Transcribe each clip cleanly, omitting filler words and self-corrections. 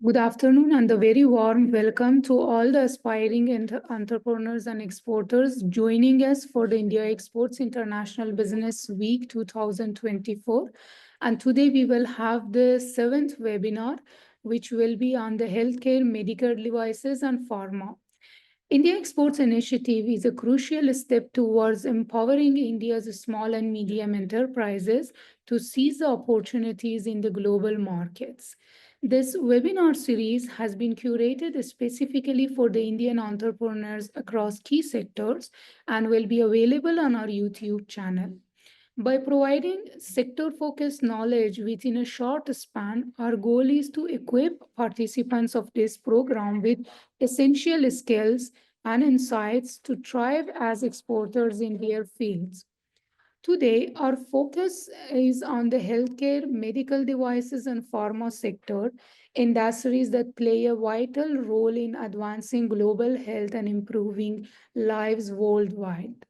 Good afternoon and a very warm welcome to all the aspiring entrepreneurs and exporters joining us for the IndiaXports International Business Week 2024. And today we will have the 7th webinar, which will be on the healthcare, medical devices and pharma. IndiaXports initiative is a crucial step towards empowering India's small and medium enterprises to seize the opportunities in the global markets. This webinar series has been curated specifically for the Indian entrepreneurs across key sectors and will be available on our YouTube channel. By providing sector-focused knowledge within a short span, our goal is to equip participants of this program with essential skills and insights to thrive as exporters in their fields. Today, our focus is on the healthcare, medical devices, and pharma sector, industries that play a vital role in advancing global health and improving lives worldwide.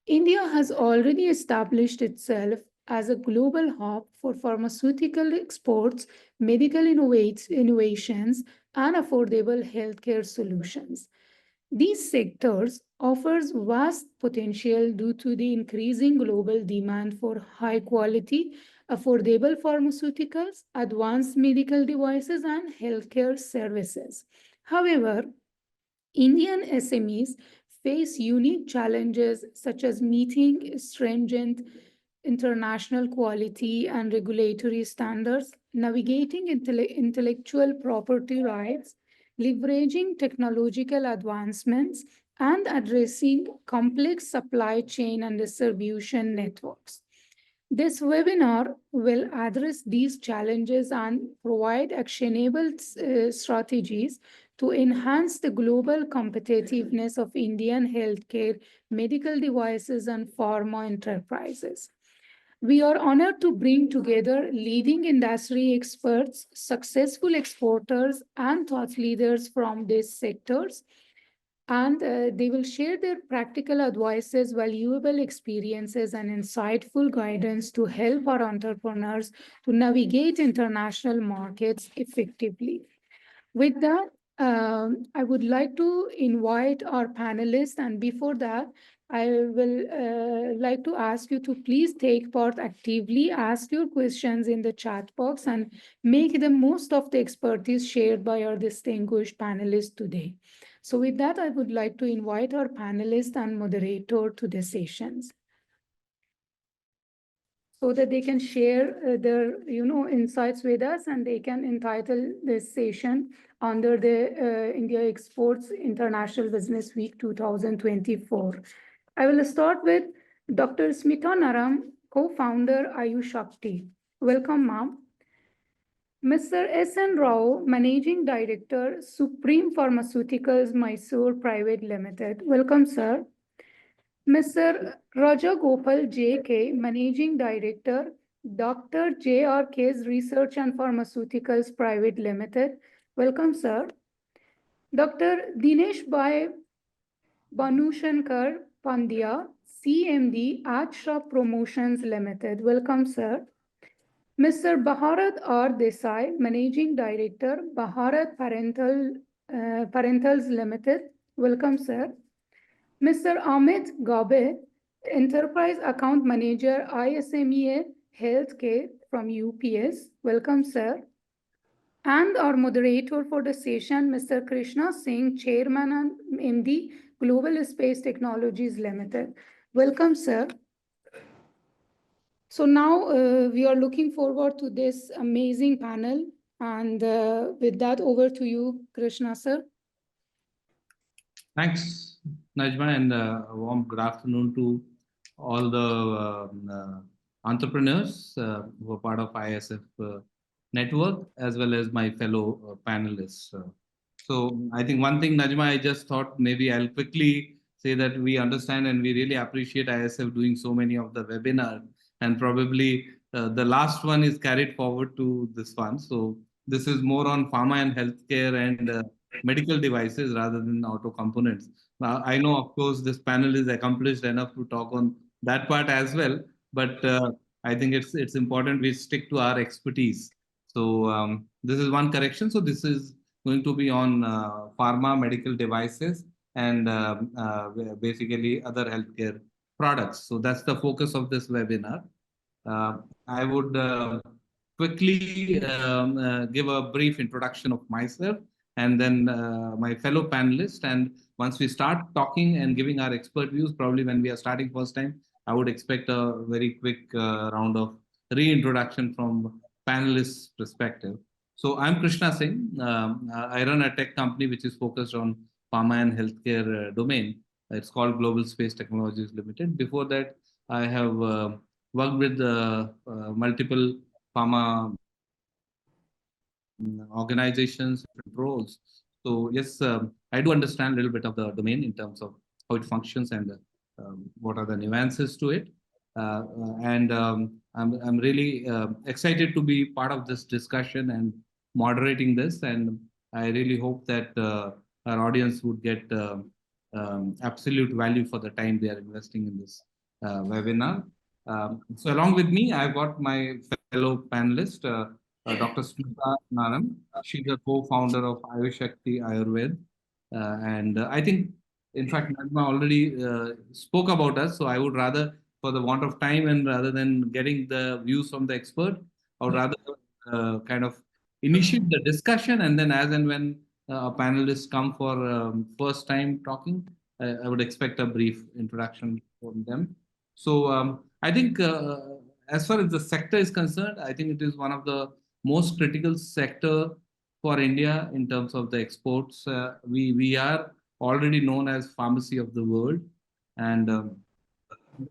India has already established itself as a global hub for pharmaceutical exports, medical innovations, and affordable healthcare solutions. These sectors offers vast potential due to the increasing global demand for high-quality, affordable pharmaceuticals, advanced medical devices, and healthcare services. However, Indian SMEs face unique challenges such as meeting stringent international quality and regulatory standards, navigating intellectual property rights, leveraging technological advancements, and addressing complex supply chain and distribution networks. This webinar will address these challenges and provide actionable strategies to enhance the global competitiveness of Indian healthcare, medical devices, and pharma enterprises. We are honored to bring together leading industry experts, successful exporters, and thought leaders from these sectors. And they will share their practical advices, valuable experiences, and insightful guidance to help our entrepreneurs to navigate international markets effectively. With that, I would like to invite our panelists, and before that, I will like to ask you to please take part actively, ask your questions in the chat box, and make the most of the expertise shared by our distinguished panelists today. So with that, I would like to invite our panelist and moderator to the sessions so that they can share their insights with us, and they can entitle this session under the IndiaXports International Business Week 2024. I will start with Dr. Smita Naram, co-founder Ayushakti. Welcome, ma'am. Mr. S.N. Rao, Managing Director, Supreem Pharmaceuticals, Mysore Private Limited. Welcome, sir. Mr. Rajagopal J.K., Managing Director, Dr. J.R.K.'s Research and Pharmaceuticals Private Limited. Welcome, sir. Dr. Dineshbhai Bhanushankar Pandya, CMD, Ashra Promotions Limited. Welcome, sir. Mr. Bharat R. Desai, Managing Director, Bharat Parentals Limited. Welcome, sir. Mr. Amit Gabhe, Enterprise Account Manager, ISMEA Healthcare from UPS. Welcome, sir. And our moderator for the session, Mr. Krishna Singh, Chairman and MD, GlobalSpace Technologies Limited. Welcome, sir. So now we are looking forward to this amazing panel. And with that, over to you, Krishna, sir. Thanks, Najma, and a warm good afternoon to all the entrepreneurs who are part of ISF network, as well as my fellow panelists. So I think one thing, Najma, I just thought maybe I'll quickly say that we understand and we really appreciate ISF doing so many of the webinars, and probably the last one is carried forward to this one. So this is more on pharma and healthcare and medical devices rather than auto components. I know, of course, this panel is accomplished enough to talk on that part as well, but I think it's important we stick to our expertise. So this is one correction. So this is going to be on pharma, medical devices, and basically other healthcare products. So that's the focus of this webinar. I would quickly give a brief introduction of myself and then my fellow panelists. And once we start talking and giving our expert views, probably when we are starting first time, I would expect a very quick round of reintroduction from panelists' perspective. So I'm Krishna Singh. I run a tech company which is focused on pharma and healthcare domain. It's called GlobalSpace Technologies Limited. Before that, I have worked with multiple pharma organizations, roles. So yes, I do understand a little bit of the domain in terms of how it functions and what are the nuances to it. And I'm really excited to be part of this discussion and moderating this. And I really hope that our audience would get absolute value for the time they are investing in this webinar. So along with me, I've got my fellow panelist, Dr. Smita Naram. She's a co-founder of Ayushakti Ayurved. And I think, in fact, Nadma already spoke about us. So I would rather, for the want of time and rather than getting the views from the expert, I would rather kind of initiate the discussion, and then as and when panelists come for first time talking, I would expect a brief introduction from them. So I think as far as the sector is concerned, I think it is one of the most critical sector for India in terms of the exports. We are already known as pharmacy of the world, and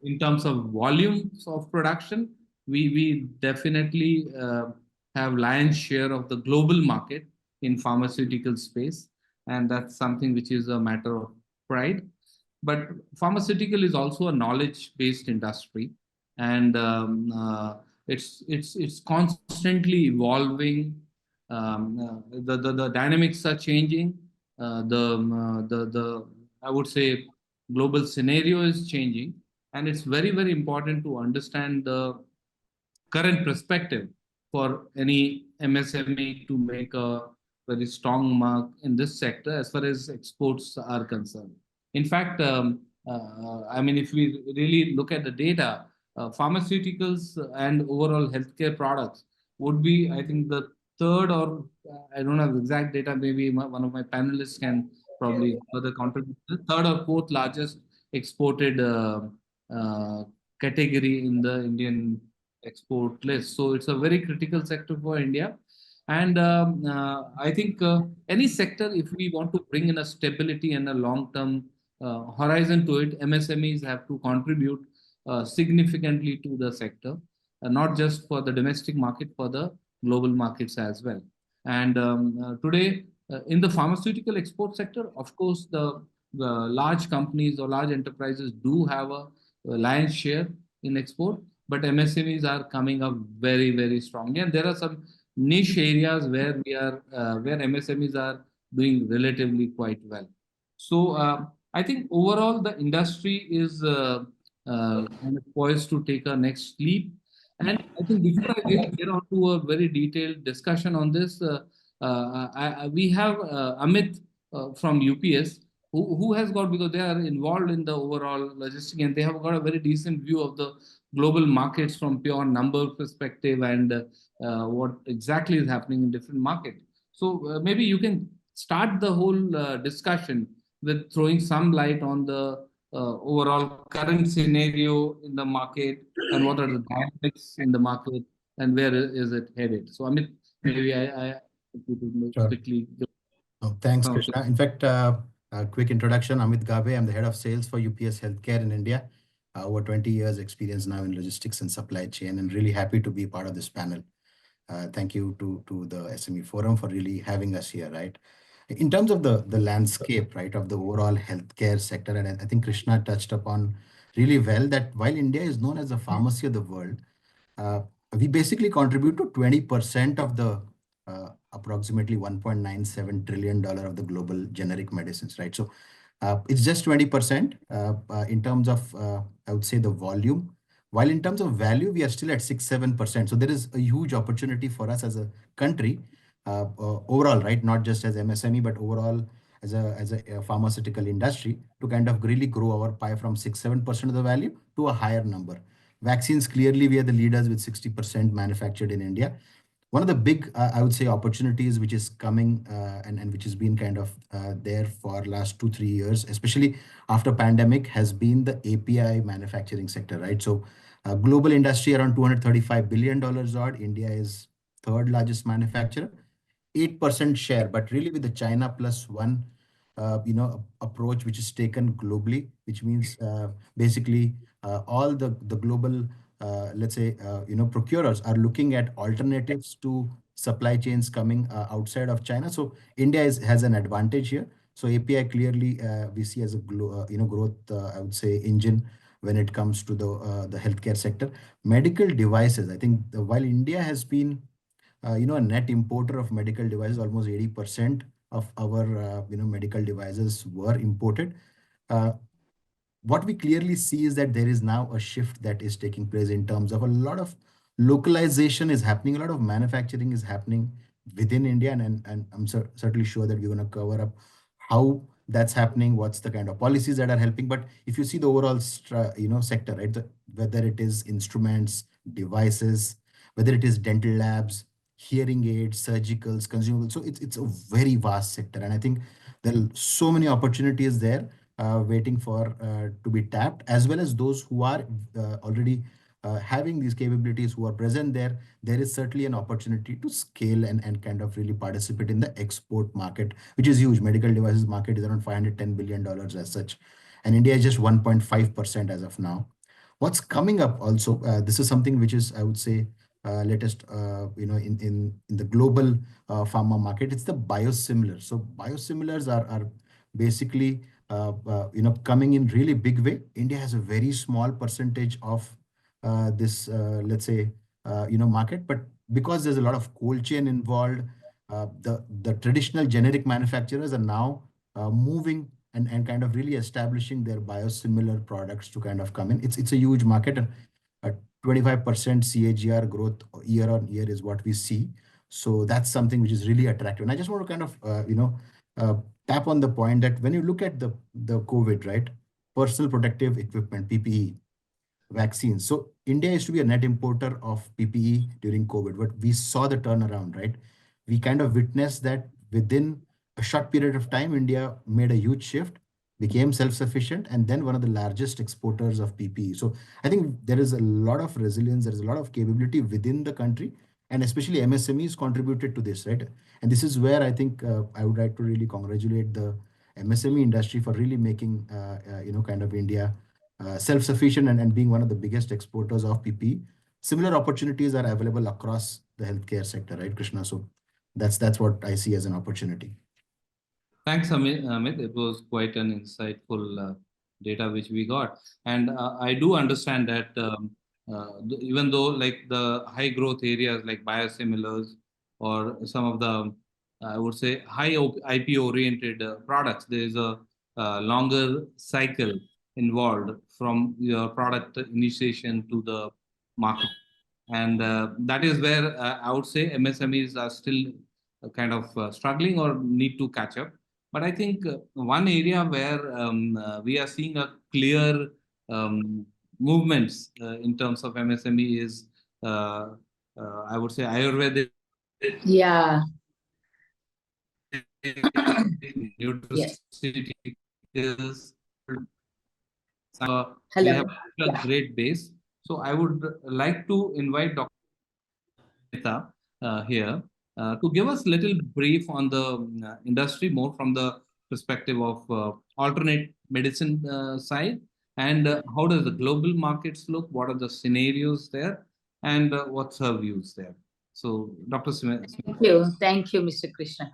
in terms of volumes of production, we definitely have lion's share of the global market in pharmaceutical space, and that's something which is a matter of pride. But pharmaceutical is also a knowledge-based industry, and it's constantly evolving. The dynamics are changing. The I would say global scenario is changing, and it's very important to understand the current perspective for any MSME to make a very strong mark in this sector as far as exports are concerned. In fact, I mean, if we really look at the data, pharmaceuticals and overall healthcare products would be, I think, the third or I don't have exact data. Maybe one of my panelists can probably further contribute. The third or fourth largest exported uh, category in the Indian export list. So it's a very critical sector for India. And I think any sector, if we want to bring in a stability and a long-term horizon to it, MSMEs have to contribute significantly to the sector, not just for the domestic market, for the global markets as well. And today, in the pharmaceutical export sector, of course, the large companies or large enterprises do have a lion's share in export, but MSMEs are coming up very strongly, and there are some niche areas where we are where MSMEs are doing relatively quite well. So I think overall the industry is kind of poised to take a next leap. And I think before I get on to a very detailed discussion on this, we have Amit from UPS, who has got, because they are involved in the overall logistics and they have got a very decent view of the global markets from pure number perspective and what exactly is happening in different markets. So maybe you can start the whole discussion with throwing some light on the overall current scenario in the market and what are the dynamics in the market and where is it headed. So Amit, maybe I Sure. quickly. Oh, thanks, Krishna. In fact, a quick introduction. Amit Gabhe. I'm the head of sales for UPS Healthcare in India. Over 20 years experience now in logistics and supply chain, and really happy to be part of this panel. Thank you to the SME Forum for really having us here, right? In terms of the landscape, right, of the overall healthcare sector, and I think Krishna touched upon really well that while India is known as the pharmacy of the world, uh, we basically contribute to 20% of the approximately $1.97 trillion of the global generic medicines, right? So it's just 20% in terms of, I would say, the volume. While in terms of value, we are still at 6-7%. So there is a huge opportunity for us as a country overall, right? Not just as MSME, but overall as a pharmaceutical industry to kind of really grow our pie from 6-7% of the value to a higher number. Vaccines, clearly, we are the leaders with 60% manufactured in India. One of the big, I would say, opportunities which is coming and which has been kind of there for last 2-3 years, especially after pandemic, has been the API manufacturing sector, right? So global industry around $235 billion odd. India is third largest manufacturer, 8% share, but really with the China plus one, approach which is taken globally, which means basically all the global, let's say, procurers are looking at alternatives to supply chains coming outside of China. So India has an advantage here. So API clearly we see as a growth, I would say, engine when it comes to the healthcare sector. Medical devices, I think while India has been a net importer of medical devices, almost 80% of our medical devices were imported. Uh, what we clearly see is that there is now a shift that is taking place in terms of a lot of localization is happening, a lot of manufacturing is happening within India, and I'm certainly sure that we're going to cover up how that's happening, what's the kind of policies that are helping. But if you see the overall sector, right, whether it is instruments, devices, whether it is dental labs, hearing aids, surgicals, consumables, so it's a very vast sector, and I think there are so many opportunities there waiting for to be tapped, as well as those who are already having these capabilities, who are present there. There is certainly an opportunity to scale and kind of really participate in the export market, which is huge. Medical devices market is around $510 billion as such, and India is just 1.5% as of now. What's coming up also, this is something which is, I would say, latest, in the global pharma market, it's the biosimilars. So biosimilars are basically coming in really big way. India has a very small percentage of this, let's say, market, but because there's a lot of cold chain involved, the traditional generic manufacturers are now moving and kind of really establishing their biosimilar products to kind of come in. It's a huge market, and 25% CAGR growth year on year is what we see. So that's something which is really attractive. And I just want to kind of, tap on the point that when you look at the COVID, right, personal protective equipment, PPE, vaccines. So India used to be a net importer of PPE during COVID, but we saw the turnaround, right? We kind of witnessed that within a short period of time, India made a huge shift, became self-sufficient, and then one of the largest exporters of PPE. So I think there is a lot of resilience, there is a lot of capability within the country, and especially MSMEs contributed to this, right? And this is where I think I would like to really congratulate the MSME industry for really making, kind of India self-sufficient and being one of the biggest exporters of PPE. Similar opportunities are available across the healthcare sector, right, Krishna? So that's what I see as an opportunity. Thanks, Amit. It was quite an insightful data which we got. And I do understand that even though like the high growth areas like biosimilars or some of the, I would say, high IP oriented products, there is a longer cycle involved from your product initiation to the market. And that is where I would say MSMEs are still kind of struggling or need to catch up. But I think one area where we are seeing a clear movements in terms of MSME is, I would say, Ayurvedic. Yeah. Nutraceuticals. We Hello. have a great base. So I would like to invite Dr. Smita here to give us a little brief on the industry, more from the perspective of alternate medicine side, and how does the global markets look? What are the scenarios there, and what's her views there? So, Dr. Smita. Thank you, Mr. Krishna.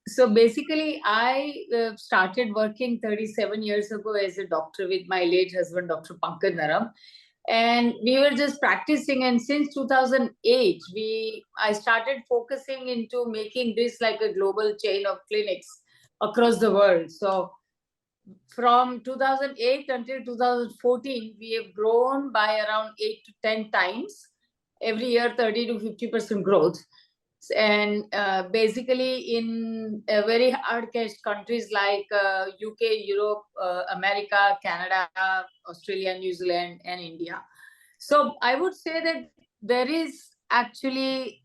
So basically, I started working 37 years ago as a doctor with my late husband, Dr. Pankaj Naram. And we were just practicing. And since 2008, I started focusing into making this like a global chain of clinics across the world. So from 2008 until 2014, we have grown by around 8 to 10 times. Every year, 30 to 50% growth. And basically in very hard-cash countries like UK, Europe, America, Canada, Australia, New Zealand, and India. So I would say that there is actually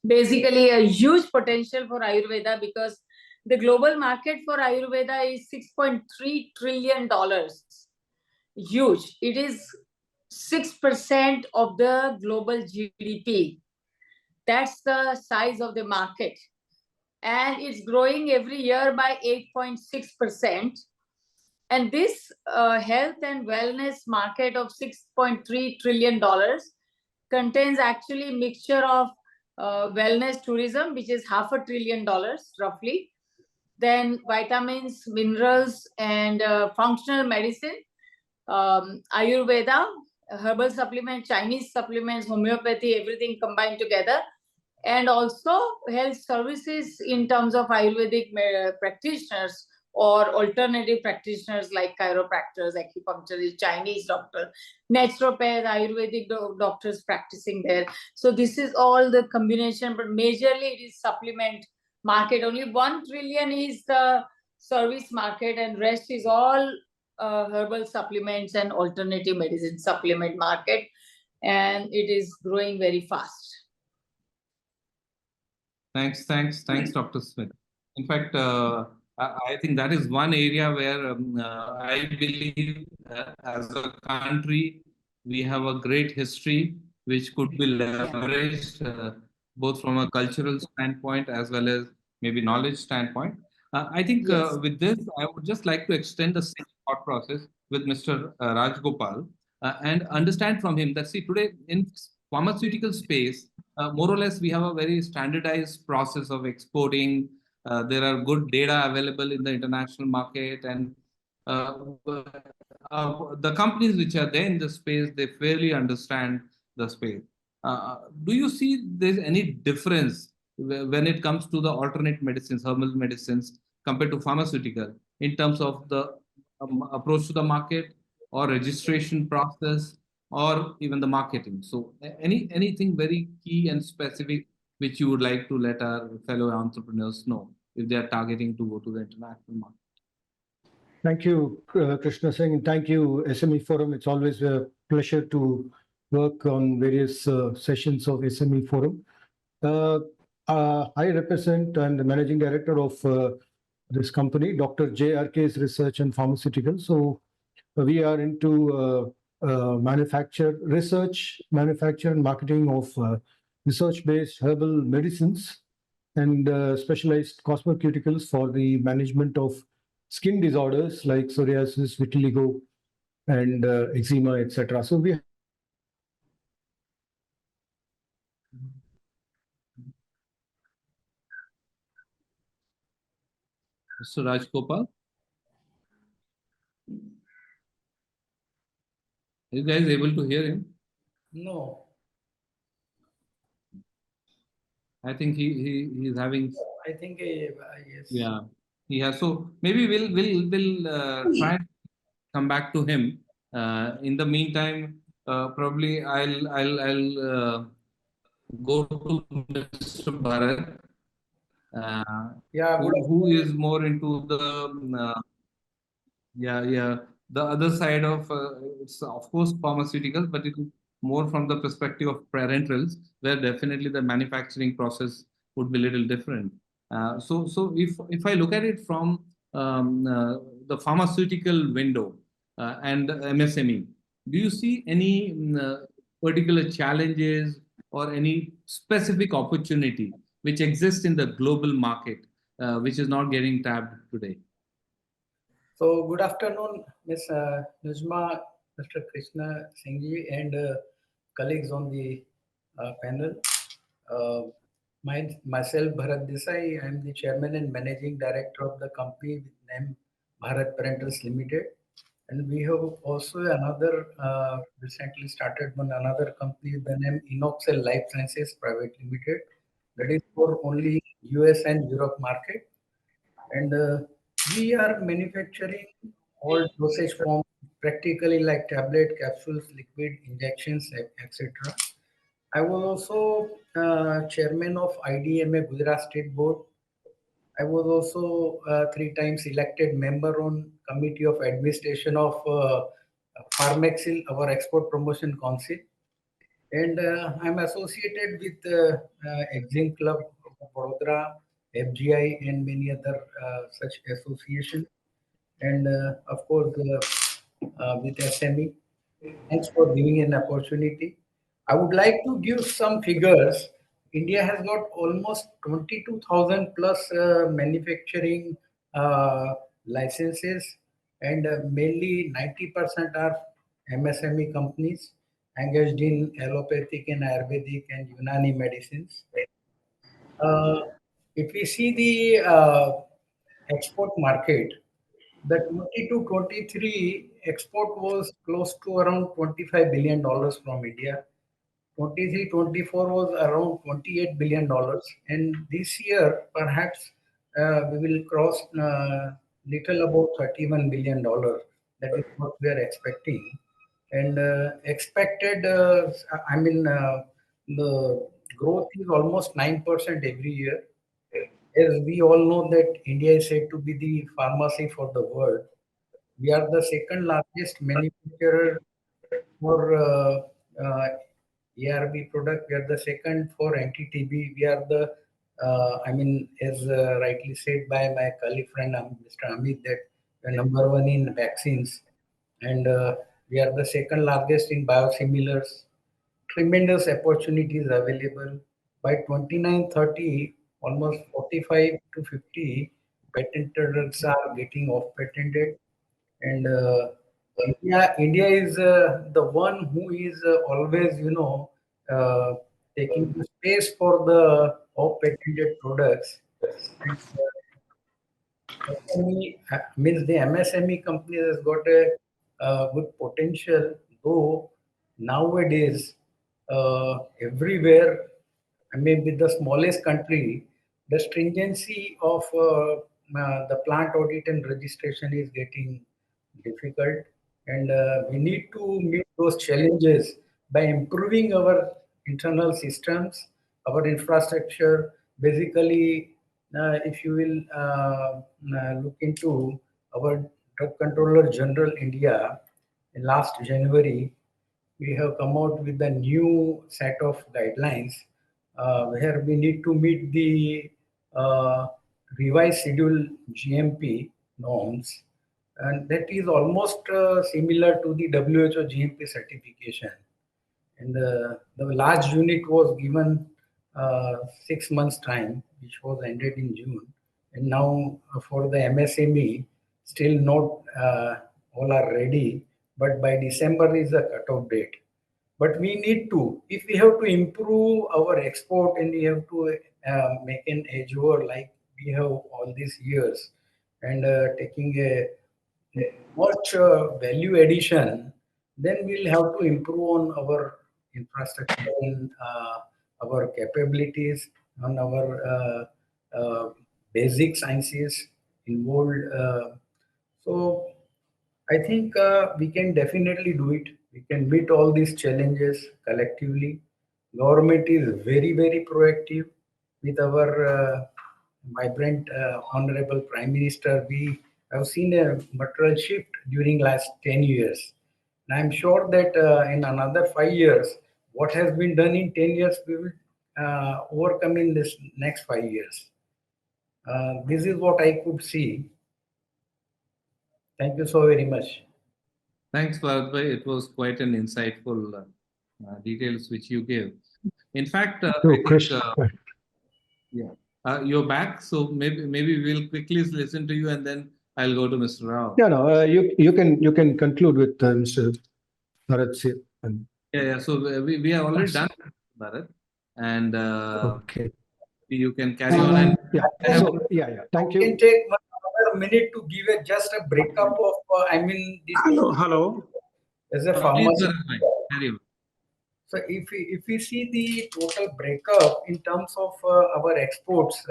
basically a huge potential for Ayurveda, because the global market for Ayurveda is $6.3 trillion. Huge. It is 6% of the global GDP. That's the size of the market. And it's growing every year by 8.6%. And this health and wellness market of $6.3 trillion contains actually a mixture of wellness tourism, which is $500 billion roughly, then vitamins, minerals, and functional medicine, Ayurveda, herbal supplements, Chinese supplements, homeopathy, everything combined together, and also health services in terms of Ayurvedic practitioners or alternative practitioners like chiropractors, acupuncturists, Chinese doctors, naturopaths, Ayurvedic doctors practicing there. So this is all the combination, but majorly it is supplement market. Only 1 trillion is the service market, and rest is all herbal supplements and alternative medicine supplement market, and it is growing very fast. Thanks, Dr. Smith. In fact, I think that is one area where I believe as a country, we have a great history which could be leveraged both from a cultural standpoint as well as maybe knowledge standpoint. I think with this, I would just like to extend the same thought process with Mr. Rajagopal and understand from him that, see, today in pharmaceutical space, more or less, we have a very standardized process of exporting. There are good data available in the international market, and the companies which are there in the space, they fairly understand the space. Do you see there's any difference when it comes to the alternate medicines, herbal medicines, compared to pharmaceutical in terms of the approach to the market or registration process, or even the marketing? So anything very key and specific which you would like to let our fellow entrepreneurs know if they are targeting to go to the international market? Thank you, Krishna Singh, and thank you, SME Forum. It's always a pleasure to work on various sessions of SME Forum. I represent and the managing director of this company, Dr. JRK's Research and Pharmaceuticals. So we are into research, manufacture, and marketing of research-based herbal medicines and specialized cosmeceuticals for the management of skin disorders like psoriasis, vitiligo, and eczema, etc. So we Mr. Rajagopal? Are you guys able to hear him? No. I think he's having. I think yes. Yeah, yeah. So maybe we'll try and come back to him. In the meantime, probably I'll go to Mr. Bharat, who is more into the the other side of it's of course pharmaceuticals, but it is more from the perspective of parenterals, where definitely the manufacturing process would be a little different. So if I look at it from the pharmaceutical window and MSME, do you see any particular challenges or any specific opportunity which exists in the global market which is not getting tapped today? So good afternoon, Ms. Nujma, Mr. Krishna Singhji, and colleagues on the panel. Myself, Bharat Desai, I am the chairman and managing director of the company with name Bharat Parentals Limited. And we have also another recently started another company with the name Inoxel Life Sciences Private Limited. That is for only US and Europe market. And We are manufacturing all dosage forms, practically like tablet, capsules, liquid, injections, etc. I was also chairman of IDMA Gujarat State Board. I was also 3 times elected member on Committee of Administration of Pharmaceuticals, our Export Promotion Council. And I'm associated with SIngh Club of Vadodara, FGI, and many other such associations. And of course, with SME. Thanks for giving an opportunity. I would like to give some figures. India has got almost 22,000 plus manufacturing licenses, and mainly 90% are MSME companies engaged in allopathic and Ayurvedic and Unani medicines. If we see the export market, the 22-23 export was close to around $25 billion from India. 23-24 was around $28 billion. And this year, perhaps we will cross little about $31 billion. That is what we are expecting. And expected, the growth is almost 9% every year. As we all know that India is said to be the pharmacy for the world. We are the second largest manufacturer for ARV product. We are the second for anti-TB. We are the, as rightly said by my colleague friend Mr. Amit, that we are number 1 in vaccines. And we are the second largest in biosimilars. Tremendous opportunities available. By 29-30, almost 45 to 50 patented drugs are getting off-patented. And India is the one who is always, taking the space for the off-patented products. And, SME, means the MSME company has got a good potential, though nowadays everywhere, with the smallest country, the stringency of the plant audit and registration is getting difficult, and we need to meet those challenges by improving our internal systems, our infrastructure. Basically, if you will look into our Drug Controller General India, in last January, we have come out with a new set of guidelines where we need to meet the revised schedule GMP norms, and that is almost similar to the WHO GMP certification. And the large unit was given 6 months time, which was ended in June. And now for the MSME, still not all are ready, but by December is the cutoff date. But we need to, if we have to improve our export and we have to make an edge over like we have all these years, and taking a much value addition, then we'll have to improve on our infrastructure and our capabilities, on our basic sciences involved. So I think we can definitely do it. We can meet all these challenges collectively. Government is very, very proactive with our vibrant Honorable Prime Minister. We have seen a material shift during last 10 years. And I'm sure that in another 5 years, what has been done in 10 years, we will overcome in this next 5 years. This is what I could see. Thank you so very much. Thanks, Bharatbhai. It was quite an insightful details which you gave. In fact, you're back, so maybe we'll quickly listen to you, and then I'll go to Mr. Rao. Yeah, no, you can conclude with Mr. Bharat. Yeah. So we are already done, Bharat, and okay, you can carry on. And Thank you. I can take another minute to give just a breakup of Hello. As a pharmacy. Carry on. So if we see the total breakup in terms of our exports,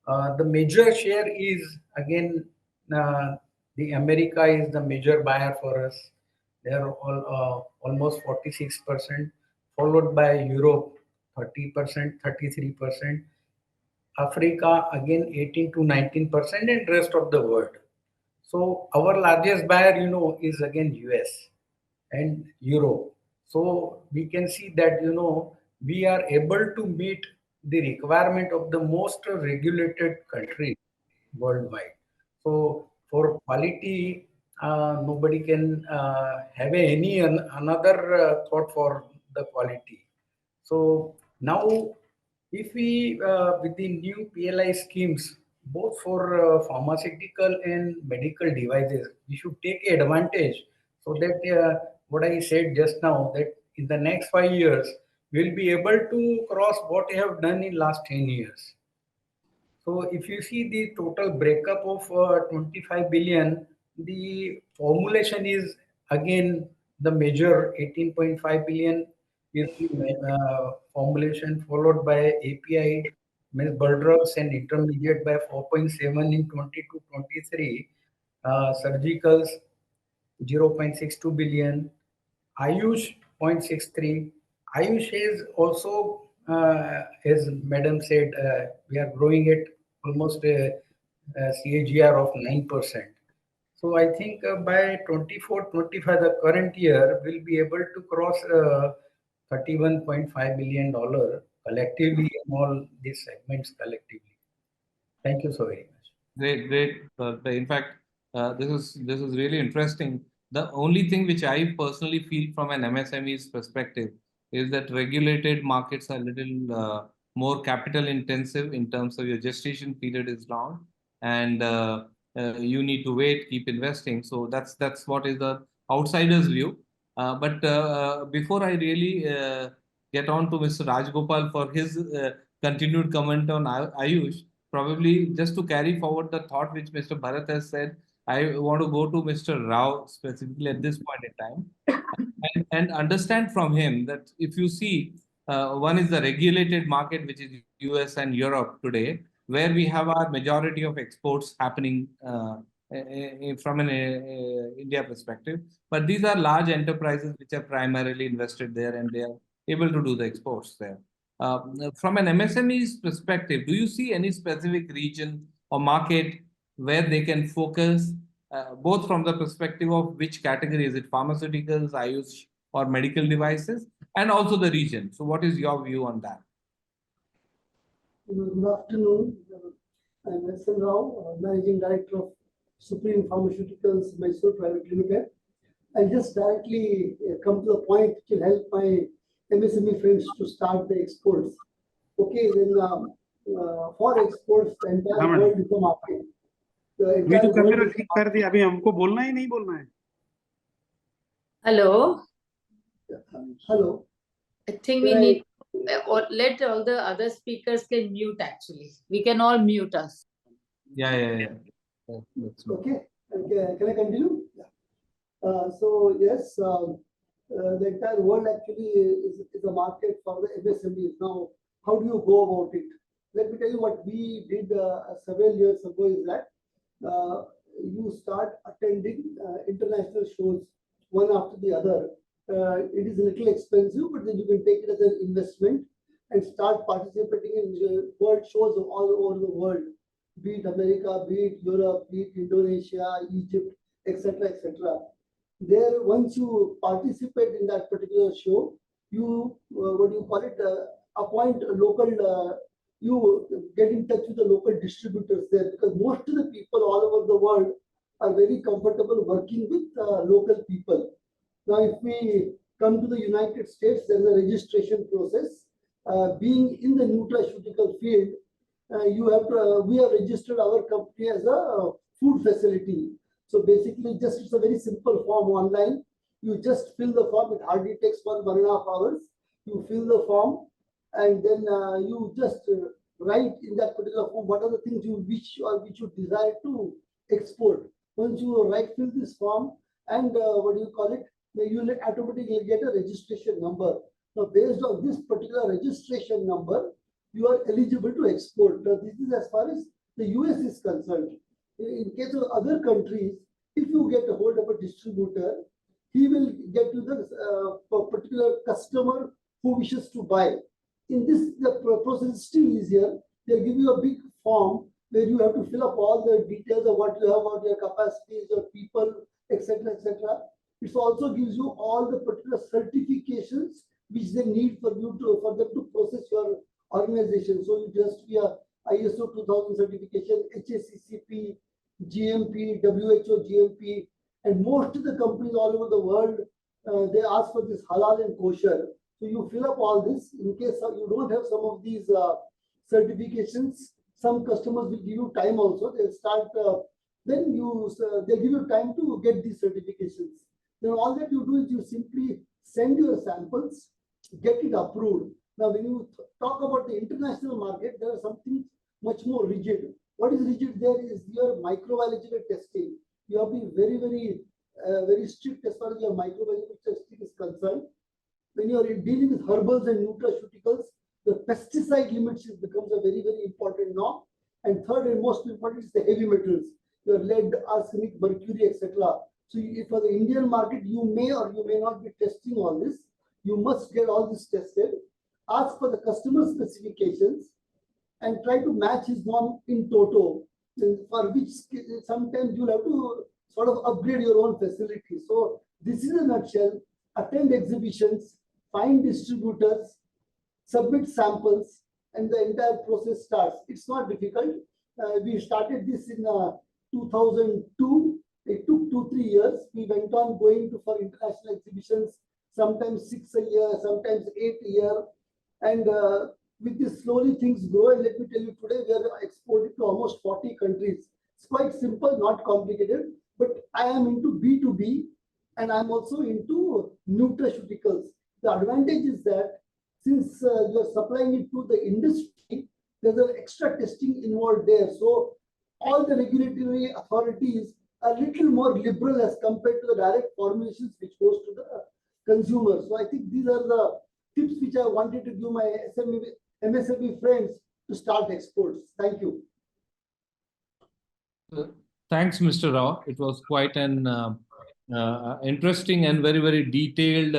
The major share is again the America is the major buyer for us. They are all almost 46%, followed by Europe 30%, 33%, Africa again 18 to 19%, and rest of the world. So our largest buyer, is again US and Europe. So we can see that, we are able to meet the requirement of the most regulated country worldwide. So for quality, nobody can have any another thought for the quality. So now, if we with the new PLI schemes, both for pharmaceutical and medical devices, we should take advantage so that what I said just now, that in the next 5 years, we'll be able to cross what we have done in last 10 years. So if you see the total breakup of 25 billion, the formulation is again the major 18.5 billion is the formulation, followed by API, means bulk drugs and intermediate by 4.7 in 22-23, surgicals 0.62 billion, Ayush 0.63. Ayush is also, as Madam said, we are growing at almost a CAGR of 9%. So I think by 24-25, the current year, we'll be able to cross $31.5 billion collectively in all these segments collectively. Thank you so very much. Great. In fact, this is really interesting. The only thing which I personally feel from an MSME's perspective is that regulated markets are a little more capital intensive in terms of your gestation period is long, and you need to wait, keep investing. So that's what is the outsider's view. But before I really get on to Mr. Rajagopal for his continued comment on Ayush, probably just to carry forward the thought which Mr. Bharat has said, I want to go to Mr. Rao specifically at this point in time and understand from him that if you see, one is the regulated market, which is US and Europe today, where we have our majority of exports happening from an India perspective. But these are large enterprises which are primarily invested there and they are able to do the exports there. From an MSME's perspective, do you see any specific region or market where they can focus, both from the perspective of which category, is it pharmaceuticals, Ayush, or medical devices, and also the region? So what is your view on that? Good afternoon. I'm S. Rao, Managing Director of Supreem Pharmaceuticals, Mysore Private Limited. I'll just directly come to the point which will help my MSME friends to start the exports. Okay, then for exports, the entire world is the market. अभी तो camera ठीक कर दिया, अभी हमको बोलना है नहीं बोलना है? Hello. Hello. I think we need, or let all the other speakers can mute actually. We can all mute us. Yeah. Okay. Can I continue? Yeah. So yes, the entire world actually is a market for the MSMEs. Now, how do you go about it? Let me tell you what we did several years ago is that you start attending international shows one after the other. It is a little expensive, but then you can take it as an investment and start participating in world shows all over the world, be it America, be it Europe, be it Indonesia, Egypt, etc., etc. There, once you participate in that particular show, you appoint a local. You get in touch with the local distributors there, because most of the people all over the world are very comfortable working with local people. Now, if we come to the United States, there is a registration process. Being in the nutraceutical field, we have registered our company as a food facility. So basically, it's a very simple form online. You just fill the form. It hardly takes 1.5 hours. You fill the form, and then you just write in that particular form what are the things you wish or which you desire to export. Once you fill this form, and you will automatically get a registration number. Now, based on this particular registration number, you are eligible to export. Now, this is as far as the US is concerned. In case of other countries, if you get a hold of a distributor, he will get you the particular customer who wishes to buy. In this, the process is still easier. They'll give you a big form where you have to fill up all the details of what you have, what your capacities, your people, etc., etc. It also gives you all the particular certifications which they need for you to for them to process your organization. So you just be a ISO 2000 certification, HACCP, GMP, WHO GMP, and most of the companies all over the world they ask for this halal and kosher. So you fill up all this. In case you don't have some of these certifications, some customers will give you time also. They'll start. Then they'll give you time to get these certifications. Then all that you do is you simply send your samples, get it approved. Now, when you talk about the international market, there are something much more rigid. What is rigid there is your microbiological testing. You have been very strict as far as your microbiological testing is concerned. When you are dealing with herbals and nutraceuticals, the pesticide limits becomes a very important norm. And third and most important is the heavy metals, your lead, arsenic, mercury, etc. So for the Indian market, you may or you may not be testing all this. You must get all this tested. Ask for the customer specifications and try to match his norm in toto, for which sometimes you'll have to sort of upgrade your own facility. So this is a nutshell. Attend exhibitions, find distributors, submit samples, and the entire process starts. It's not difficult. We started this in 2002. It took 2-3 years. We went on going for international exhibitions, sometimes 6 a year, sometimes 8 a year. And with this, slowly things grow. And let me tell you, today we are exporting to almost 40 countries. It's quite simple, not complicated. But I am into B2B, and I'm also into nutraceuticals. The advantage is that since you're supplying it to the industry, there's an extra testing involved there. So all the regulatory authorities are a little more liberal as compared to the direct formulations which goes to the consumer. So I think these are the tips which I wanted to give my MSME friends to start exports. Thank you. Thanks, Mr. Rao. It was quite an interesting and very detailed,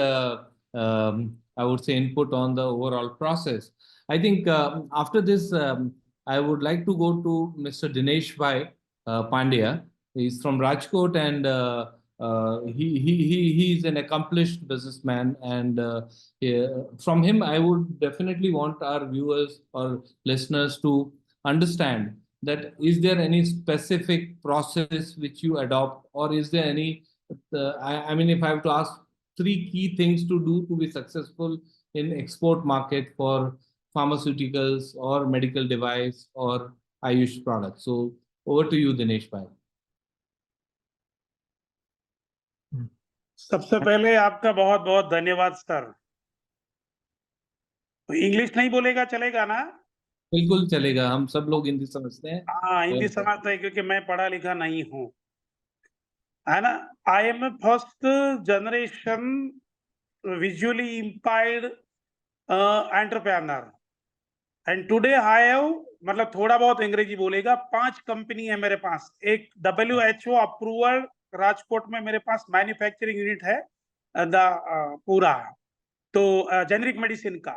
I would say, input on the overall process. I think after this, I would like to go to Mr. Dineshbhai Pandya. He's from Rajkot, and he's an accomplished businessman. And from him, I would definitely want our viewers or listeners to understand that is there any specific process which you adopt, or is there any, I mean, if I have to ask 3 key things to do to be successful in export market for pharmaceuticals or medical device or Ayush products. So over to you, Dineshbhai. सबसे पहले आपका बहुत बहुत धन्यवाद sir. English नहीं बोलेगा चलेगा ना? बिल्कुल चलेगा, हम सब लोग हिंदी समझते हैं। हाँ, हिंदी समझते हैं क्योंकि मैं पढ़ा लिखा नहीं हूँ, है ना। I am a first generation visually impaired entrepreneur, and today I have, मतलब थोड़ा बहुत अंग्रेजी बोलेगा, 5 कंपनी है मेरे पास। एक WHO अप्रूवल राजकोट में मेरे पास मैन्युफैक्चरिंग यूनिट है पूरा, तो जेनरिक मेडिसिन का,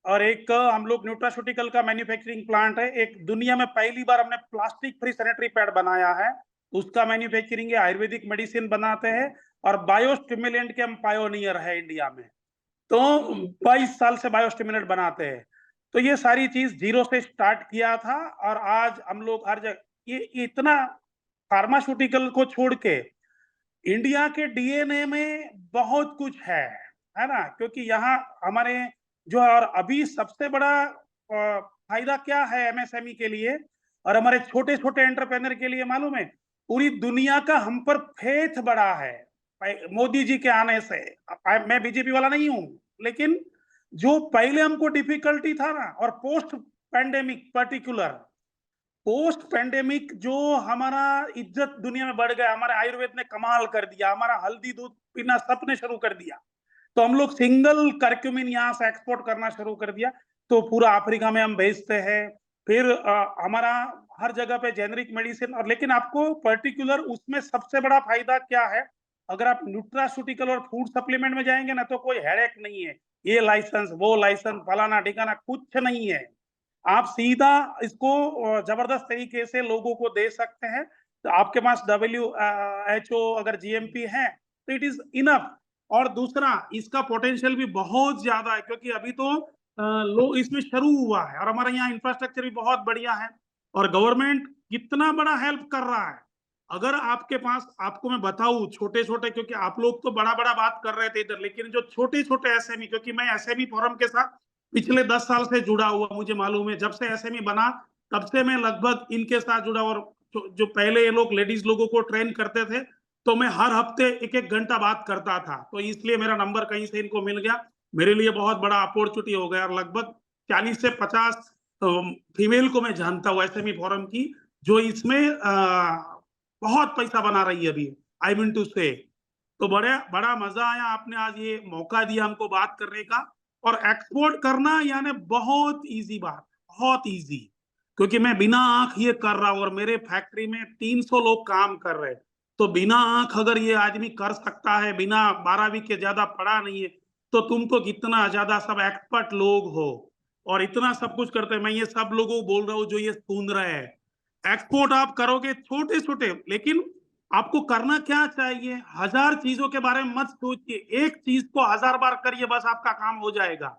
और एक हम लोग न्यूट्रास्यूटिकल का मैन्युफैक्चरिंग प्लांट है। एक दुनिया में पहली बार हमने प्लास्टिक फ्री सैनिटरी पैड बनाया है, उसका मैन्युफैक्चरिंग है। आयुर्वेदिक मेडिसिन बनाते हैं और बायोस्टिमुलेंट के हम पायोनियर है इंडिया में, तो 22 साल से बायोस्टिमुलेंट बनाते हैं। तो ये सारी चीज जीरो से स्टार्ट किया था, और आज हम लोग हर जगह ये इतना फार्मास्यूटिकल को छोड़ के इंडिया के डीएनए में बहुत कुछ है ना, क्योंकि यहाँ हमारे जो है, और अभी सबसे बड़ा फायदा क्या है एमएसएमई के लिए और हमारे छोटे छोटे एंटरप्रेन्योर के लिए मालूम है? पूरी दुनिया का हम पर फेथ बढ़ा है मोदी जी के आने से। मैं बीजेपी वाला नहीं हूं, लेकिन जो पहले हमको डिफिकल्टी था ना, और post pandemic particular post pandemic जो हमारा इज्जत दुनिया में बढ़ गया, हमारे आयुर्वेद ने कमाल कर दिया, हमारा हल्दी दूध पीना सबने शुरू कर दिया, तो हम लोग सिंगल करक्यूमिन यहाँ से एक्सपोर्ट करना शुरू कर दिया, तो पूरा अफ्रीका में हम भेजते हैं। फिर हमारा हर जगह पे जेनरिक मेडिसिन, और लेकिन आपको पर्टिकुलर उसमें सबसे बड़ा फायदा क्या है, अगर आप न्यूट्रास्यूटिकल और फूड सप्लीमेंट में जाएंगे ना तो कोई हेडेक नहीं है, ये लाइसेंस वो लाइसेंस फलाना ठिकाना कुछ नहीं है। आप सीधा इसको जबरदस्त तरीके से लोगों को दे सकते हैं। तो आपके पास WHO अगर GMP है तो इट इज इनफ। और दूसरा, इसका पोटेंशियल भी बहुत ज्यादा है, क्योंकि अभी तो लोग इसमें शुरू हुआ है और हमारे यहाँ इंफ्रास्ट्रक्चर भी बहुत बढ़िया है और गवर्नमेंट कितना बड़ा हेल्प कर रहा है। अगर आपके पास, आपको मैं बताऊं छोटे छोटे, क्योंकि आप लोग तो बड़ा बड़ा बात कर रहे थे इधर, लेकिन जो छोटे छोटे SME, क्योंकि मैं SME फोरम के साथ पिछले 10 साल से जुड़ा हुआ, मुझे मालूम है जब से SME बना तब से मैं लगभग इनके साथ जुड़ा। और जो पहले ये लोग लेडीज लोगों को ट्रेन करते थे तो मैं हर हफ्ते 1-1 घंटा बात करता था, तो इसलिए मेरा नंबर कहीं से इनको मिल गया। मेरे लिए बहुत बड़ा अपॉर्चुनिटी हो गया और लगभग 40 से 50 फीमेल को मैं जानता हूँ SME फोरम की, जो इसमें बहुत पैसा बना रही है अभी। आई मीन टू से, तो बड़ा मजा आया, आपने आज ये मौका दिया हमको बात करने का। और एक्सपोर्ट करना यानी बहुत इजी बात, बहुत इजी, क्योंकि मैं बिना आंख ये कर रहा हूं और मेरे फैक्ट्री में 300 लोग काम कर रहे हैं। तो बिना आंख अगर ये आदमी कर सकता है, बिना 12वीं के ज्यादा पढ़ा नहीं है, तो तुम तो कितना ज्यादा सब एक्सपर्ट लोग हो और इतना सब कुछ करते हैं। मैं ये सब लोगों को बोल रहा हूँ जो ये सुन रहे हैं, एक्सपोर्ट आप करोगे छोटे छोटे, लेकिन आपको करना क्या चाहिए, 1000 चीजों के बारे में मत सोचिए, एक चीज को 1000 बार करिए, बस आपका काम हो जाएगा।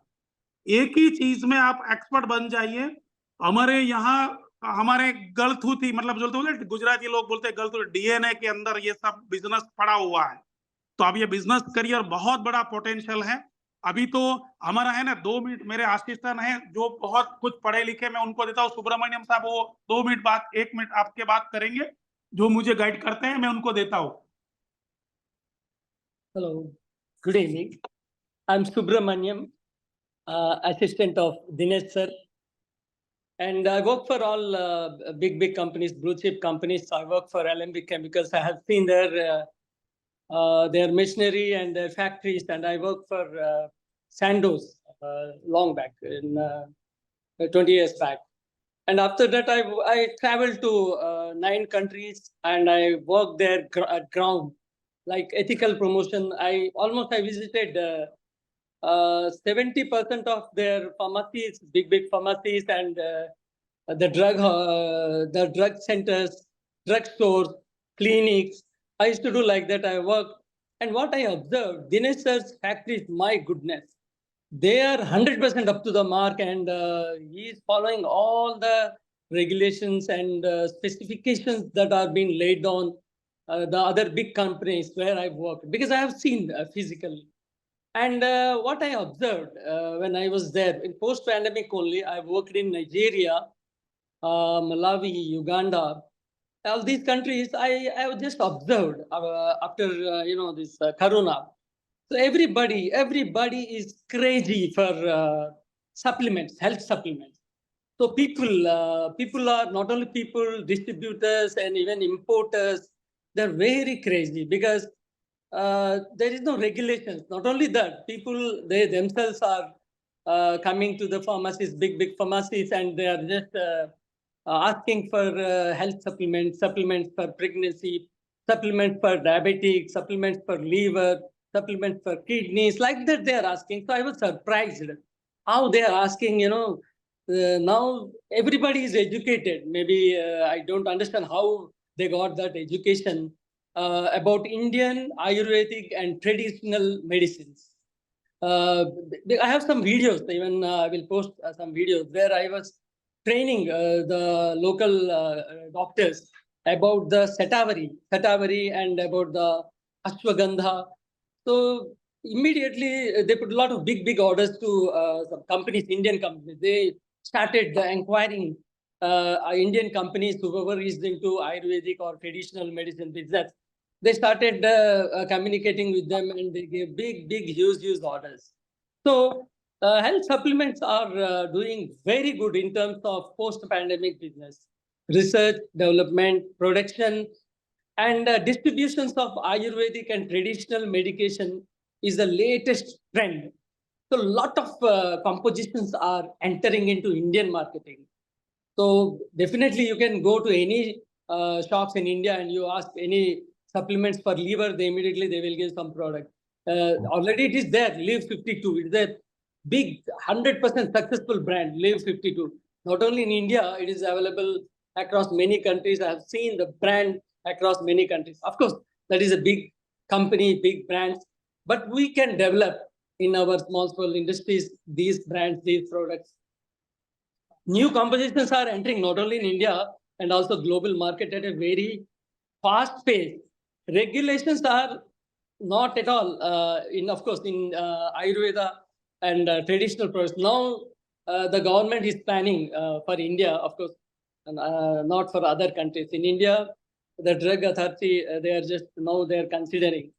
एक ही चीज में आप एक्सपर्ट बन जाइए। हमारे यहाँ हमारे गलथूथी, मतलब जो बोलते गुजराती लोग बोलते हैं गलथूथी, DNA के अंदर ये सब बिजनेस पड़ा हुआ है। तो आप ये बिजनेस करिए और बहुत बड़ा पोटेंशियल है। अभी तो हमारा है ना 2 मिनट, मेरे असिस्टेंट है जो बहुत कुछ पढ़े लिखे, मैं उनको देता हूँ, सुब्रमण्यम साहब, वो 2 मिनट बात, 1 मिनट आपके बात करेंगे, जो मुझे गाइड करते हैं, मैं उनको देता हूँ। Hello, good evening. I'm Subramaniam, assistant of Dinesh sir, and I work for all big companies, blue chip companies. I work for LMB Chemicals. I have seen their machinery and their factories, and I work for Sandoz long back, in 20 years back. And after that, I traveled to 9 countries, and I worked there at ground, like ethical promotion. I visited 70% of their pharmacies, big pharmacies, and the drug centers, drug stores, clinics. I used to do like that. I worked, and what I observed, Dinesh sir's factories, my goodness, they are 100% up to the mark, and he is following all the regulations and specifications that are being laid on the other big companies where I've worked, because I have seen physically. And what I observed when I was there, in post-pandemic only, I worked in Nigeria, Malawi, Uganda, all these countries. I just observed after this Corona. So everybody is crazy for supplements, health supplements. So people are not only people, distributors and even importers, they're very crazy because there is no regulations. Not only that, people, they themselves are coming to the pharmacies, big pharmacies, and they are just asking for health supplements for pregnancy, supplements for diabetes, supplements for liver, supplements for kidneys, like that they are asking. So I was surprised how they are asking, now everybody is educated. Maybe I don't understand how they got that education about Indian Ayurvedic and traditional medicines. I have some videos, even I will post some videos where I was training the local doctors about the Satavari and about the Ashwagandha. So immediately they put a lot of big orders to some companies, Indian companies. They started inquiring Indian companies, whoever is into Ayurvedic or traditional medicine business. They started communicating with them, and they gave big, huge orders. So health supplements are doing very good in terms of post-pandemic business, research, development, production, and distributions of Ayurvedic and traditional medication is the latest trend. So a lot of compositions are entering into Indian marketing. So definitely you can go to any shops in India and you ask any supplements for liver, they immediately they will give some product. Already it is there, Live 52. It's a big 100% successful brand, Live 52. Not only in India, it is available across many countries. I have seen the brand across many countries. Of course, that is a big company, big brands, but we can develop in our small industries these brands, these products. New compositions are entering not only in India and also global market at a very fast pace. Regulations are not at all of course, in Ayurveda and traditional products. Now, the government is planning for India, of course, and, not for other countries. In India, the drug authority, they are just now they are considering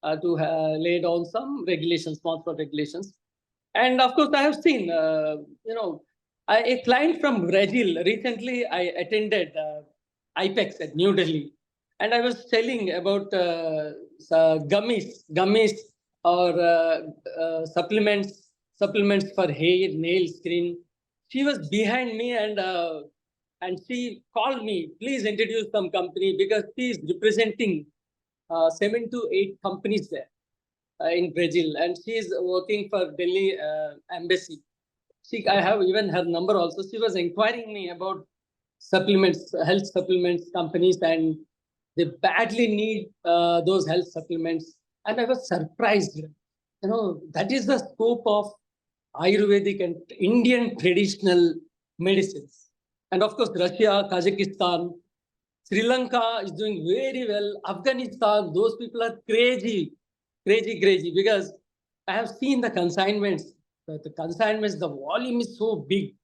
to lay down some regulations, small regulations. And of course, I have seen, a client from Brazil. Recently, I attended IPEX at New Delhi, and I was telling about gummies or supplements for hair, nail, skin. She was behind me and she called me, please introduce some company, because she is representing 7 to 8 companies there in Brazil, and she is working for Delhi embassy. I have even her number also. She was inquiring me about supplements, health supplements companies, and they badly need those health supplements. And I was surprised. That is the scope of Ayurvedic and Indian traditional medicines. And of course, Russia, Kazakhstan, Sri Lanka is doing very well. Afghanistan, those people are crazy, because I have seen the consignments. The volume is so big.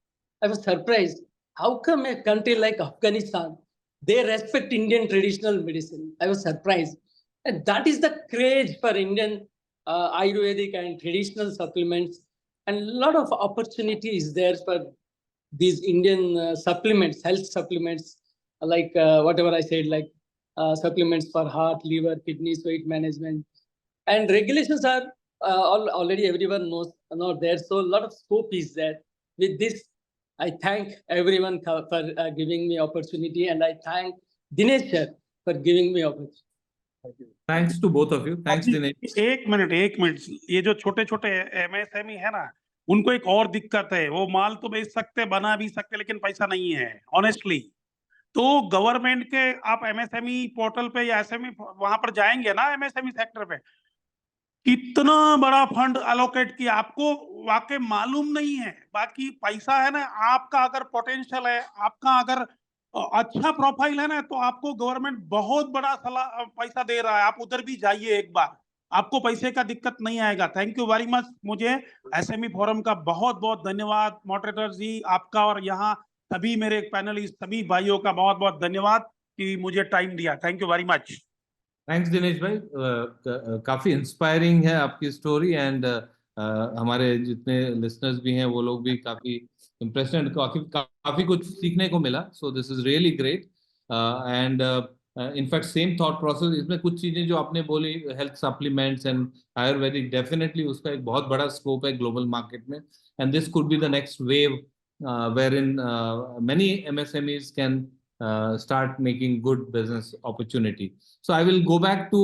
I was surprised. How come a country like Afghanistan, they respect Indian traditional medicine? I was surprised. And that is the craze for Indian Ayurvedic and traditional supplements. And a lot of opportunity is there for these Indian supplements, health supplements, like whatever I said, like supplements for heart, liver, kidneys, weight management. And regulations are already everyone knows are not there. So a lot of scope is there. With this, I thank everyone for giving me opportunity, and I thank Dinesh sir for giving me opportunity. Thanks to both of you. Thanks, Dinesh. एक minute, ये जो छोटे छोटे MSME है ना, उनको एक और दिक्कत है, वो माल तो बेच सकते, बना भी सकते, लेकिन पैसा नहीं है, ऑनेस्टली। तो गवर्नमेंट के आप MSME पोर्टल पे या SME वहां पर जाएंगे ना, MSME सेक्टर पे, कितना बड़ा फंड अलोकेट किया आपको वाकई मालूम नहीं है। बाकी पैसा है ना, आपका अगर पोटेंशियल है, आपका अगर अच्छा प्रोफाइल है ना, तो आपको गवर्नमेंट बहुत बड़ा पैसा दे रहा है। आप उधर भी जाइए एक बार, आपको पैसे का दिक्कत नहीं आएगा। Thank you very much. मुझे SME फोरम का बहुत बहुत धन्यवाद, मॉडरेटर जी आपका, और यहाँ सभी मेरे पैनलिस्ट, सभी भाइयों का बहुत बहुत धन्यवाद कि मुझे टाइम दिया। Thank you very much. Thanks Dinesh भाई, काफी इंस्पायरिंग है आपकी स्टोरी, एंड हमारे जितने लिसनर्स भी हैं वो लोग भी काफी इम्प्रेस्ड एंड काफी कुछ सीखने को मिला। So this is really great, and in fact same thought process, इसमें कुछ चीजें जो आपने बोली, health supplements and Ayurvedic, definitely उसका एक बहुत बड़ा स्कोप है ग्लोबल मार्केट में, and this could be the next wave wherein many MSMEs can start making good business opportunity. So I will go back to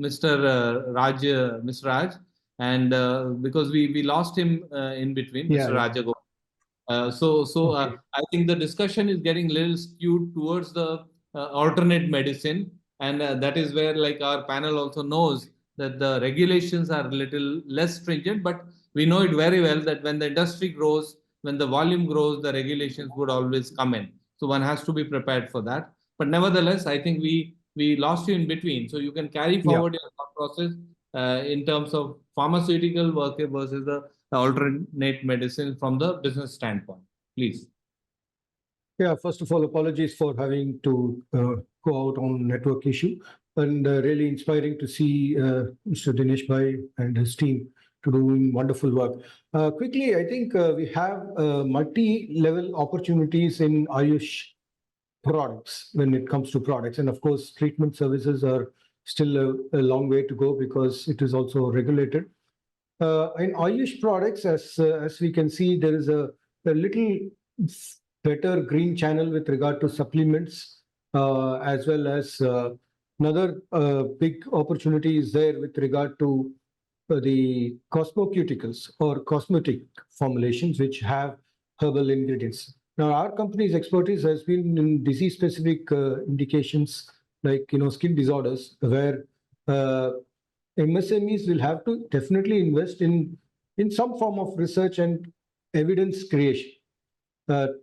Mr. Raj, and because we lost him in between, Mr. Rajagopal. I think the discussion is getting a little skewed towards the alternate medicine, and that is where, like, our panel also knows that the regulations are a little less stringent, but we know it very well that when the industry grows, when the volume grows, the regulations would always come in. So one has to be prepared for that. But nevertheless, I think we lost you in between. So you can carry forward your thought process in terms of pharmaceutical work versus the alternate medicine from the business standpoint. Please. Yeah, first of all, apologies for having to go out on network issue, and really inspiring to see Mr. Dineshbhai and his team to doing wonderful work. Quickly, I think we have multi-level opportunities in Ayush products when it comes to products. And of course, treatment services are still a long way to go because it is also regulated. In Ayush products, as we can see, there is a little better green channel with regard to supplements, as well as another big opportunity is there with regard to the cosmeceuticals or cosmetic formulations which have herbal ingredients. Now, our company's expertise has been in disease-specific indications like skin disorders, where MSMEs will have to definitely invest in some form of research and evidence creation.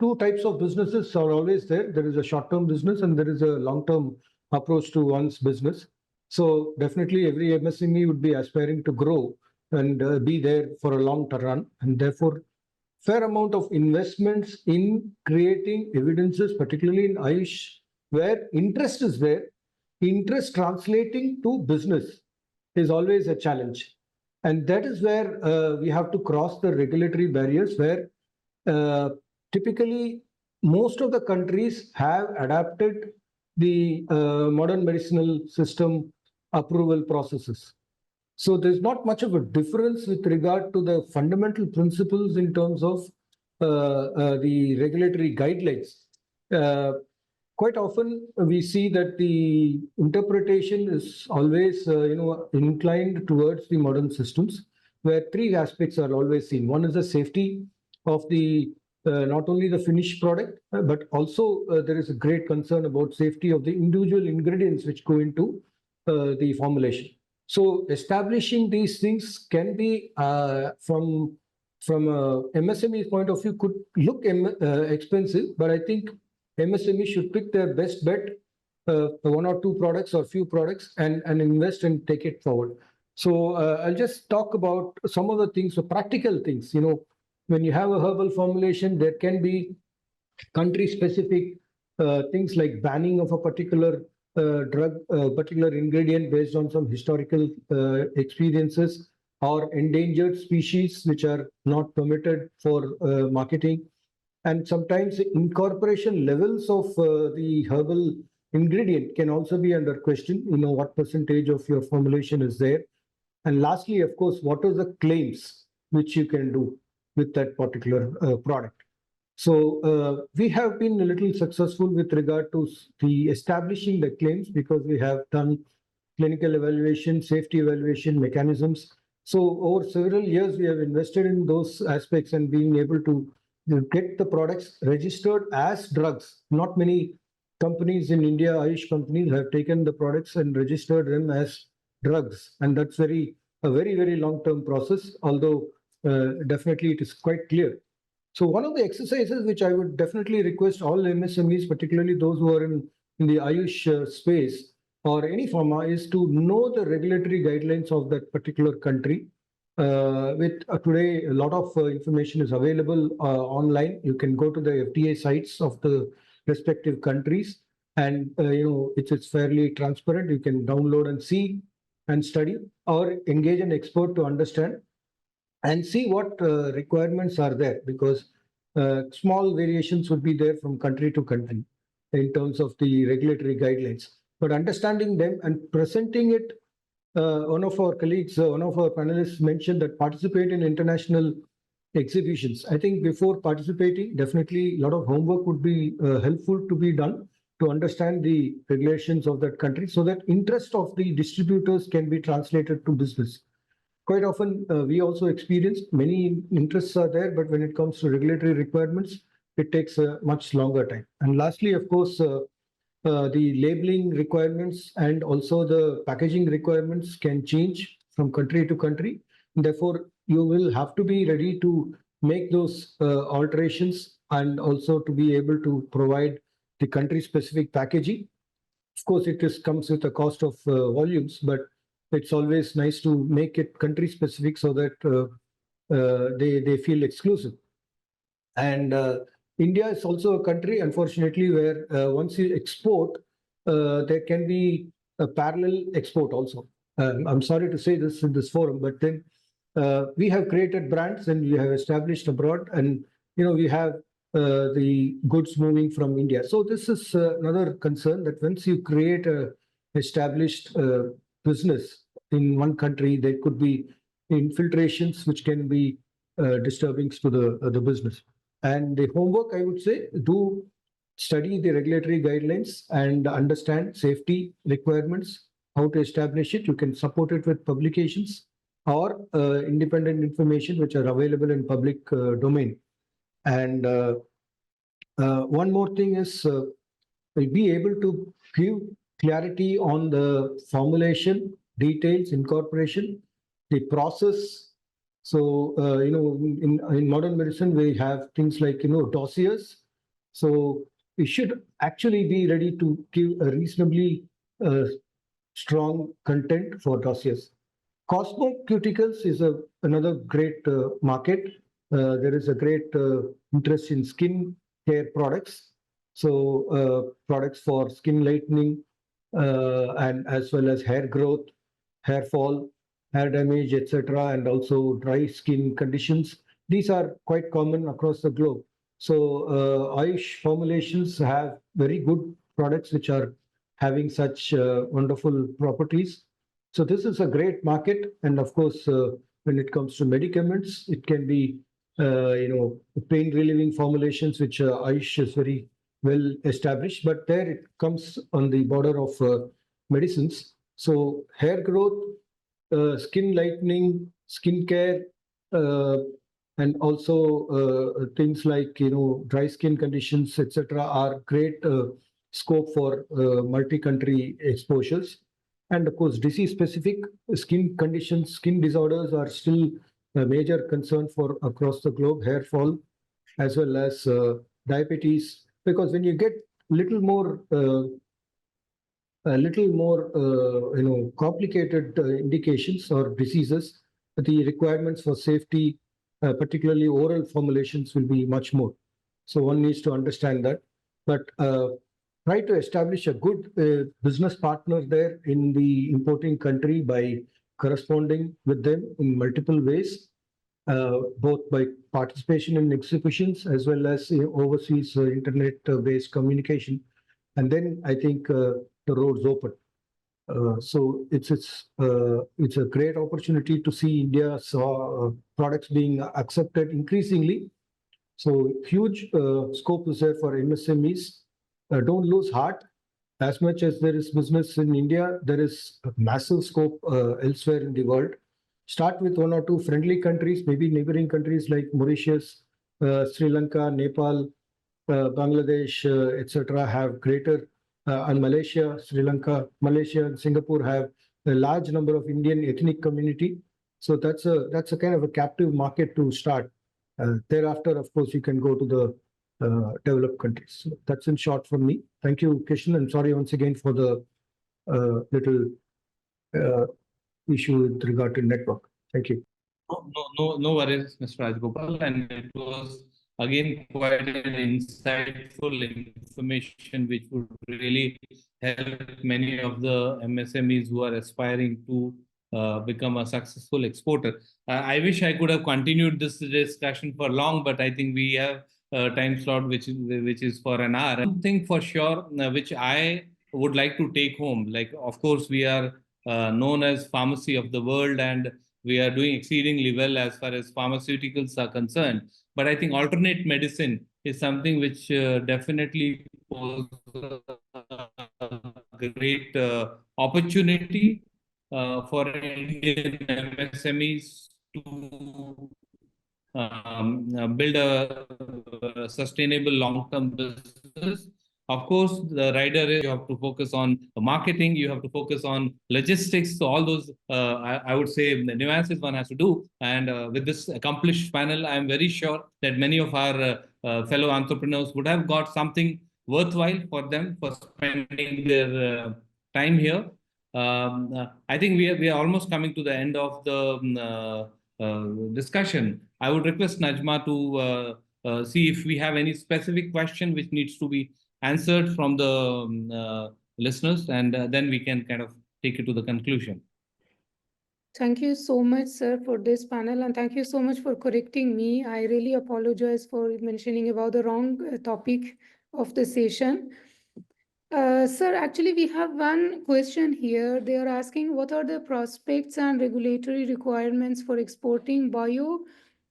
Two types of businesses are always there. There is a short-term business and there is a long-term approach to one's business. So definitely every MSME would be aspiring to grow and be there for a long run, and therefore fair amount of investments in creating evidences, particularly in Ayush, where interest is there. Interest translating to business is always a challenge, and that is where we have to cross the regulatory barriers, where typically most of the countries have adapted the modern medicinal system approval processes. So there's not much of a difference with regard to the fundamental principles in terms of the regulatory guidelines. Quite often we see that the interpretation is always inclined towards the modern systems, where three aspects are always seen. One is the safety of the not only the finished product, but also there is a great concern about safety of the individual ingredients which go into the formulation. So establishing these things can be from a MSME point of view could look expensive, but I think MSME should pick their best bet, one or two products or few products, and invest and take it forward. So I'll just talk about some of the things, so practical things. When you have a herbal formulation, there can be country-specific things like banning of a particular drug, particular ingredient based on some historical experiences, or endangered species which are not permitted for marketing. And sometimes the incorporation levels of the herbal ingredient can also be under question. What percentage of your formulation is there. And lastly, of course, what are the claims which you can do with that particular product. So we have been a little successful with regard to the establishing the claims, because we have done clinical evaluation, safety evaluation mechanisms. So over several years, we have invested in those aspects and being able to get the products registered as drugs. Not many companies in India, Ayush companies, have taken the products and registered them as drugs. And that's a very, very long-term process, although definitely it is quite clear. So one of the exercises which I would definitely request all MSMEs, particularly those who are in the Ayush space or any pharma, is to know the regulatory guidelines of that particular country. Today, a lot of information is available online. You can go to the FDA sites of the respective countries, and it's fairly transparent. You can download and see and study, or engage an expert to understand and see what requirements are there, because small variations would be there from country to country in terms of the regulatory guidelines. But understanding them and presenting it, one of our colleagues, one of our panelists mentioned that participate in international exhibitions. I think before participating, definitely a lot of homework would be helpful to be done to understand the regulations of that country, so that interest of the distributors can be translated to business. Quite often, we also experience many interests are there, but when it comes to regulatory requirements, it takes a much longer time. And lastly, of course, the labeling requirements and also the packaging requirements can change from country to country. And therefore, you will have to be ready to make those alterations, and also to be able to provide the country-specific packaging. Of course, comes with a cost of volumes, but it's always nice to make it country specific so that they feel exclusive. And India is also a country, unfortunately, where once you export, there can be a parallel export also. I'm sorry to say this in this forum, but then we have created brands and we have established abroad, and we have the goods moving from India. So this is another concern, that once you create a established business in one country, there could be infiltrations which can be disturbing to the business. And the homework, I would say, do study the regulatory guidelines and understand safety requirements, how to establish it. You can support it with publications or independent information which are available in public domain. And one more thing is be able to give clarity on the formulation, details, incorporation, the process. So, in modern medicine, we have things like, dossiers. So we should actually be ready to give a reasonably strong content for dossiers. Cosmeceuticals is another great market. There is a great interest in skin care products. So products for skin lightening and as well as hair growth, hair fall, hair damage, etc., and also dry skin conditions. These are quite common across the globe. So Ayush formulations have very good products which are having such wonderful properties. So this is a great market, and of course, when it comes to medicaments, it can be pain relieving formulations, which Ayush is very well established. But there it comes on the border of medicines. So hair growth, skin lightening, skin care, and also things like dry skin conditions, etc., are great scope for multi-country exposures. And of course, disease-specific skin conditions, skin disorders are still a major concern for across the globe, hair fall, as well as diabetes. Because when you get little more complicated indications or diseases, the requirements for safety, particularly oral formulations, will be much more. So one needs to understand that. But try to establish a good business partner there in the importing country by corresponding with them in multiple ways, both by participation in exhibitions as well as overseas internet-based communication. And then I think the road's open. So it's a great opportunity to see India's products being accepted increasingly. So huge scope is there for MSMEs. Don't lose heart. As much as there is business in India, there is a massive scope elsewhere in the world. Start with one or two friendly countries, maybe neighboring countries like Mauritius, Sri Lanka, Nepal, Bangladesh, etc., have greater, and Malaysia, Sri Lanka, Malaysia, and Singapore have a large number of Indian ethnic community. So that's a kind of a captive market to start. Thereafter, of course, you can go to the developed countries. So that's in short from me. Thank you, Krishna, and sorry once again for the little issue with regard to network. Thank you. No worries, Mr. Rajagopal, and it was again quite an insightful information which would really help many of the MSMEs who are aspiring to become a successful exporter. I wish I could have continued this discussion for long, but I think we have a time slot which is for an hour. One thing for sure which I would like to take home, like of course we are known as pharmacy of the world, and we are doing exceedingly well as far as pharmaceuticals are concerned. But I think alternate medicine is something which definitely poses a great opportunity for Indian MSMEs to build a sustainable long-term business. Of course, the rider is you have to focus on marketing, you have to focus on logistics. So all those, I would say, the nuances one has to do. And with this accomplished panel, I'm very sure that many of our fellow entrepreneurs would have got something worthwhile for them for spending their time here. I think we are almost coming to the end of the discussion. I would request Najma to see if we have any specific question which needs to be answered from the listeners, and then we can kind of take it to the conclusion. Thank you so much, sir, for this panel, and thank you so much for correcting me. I really apologize for mentioning about the wrong topic of the session. Sir, actually, we have one question here. They are asking, what are the prospects and regulatory requirements for exporting bio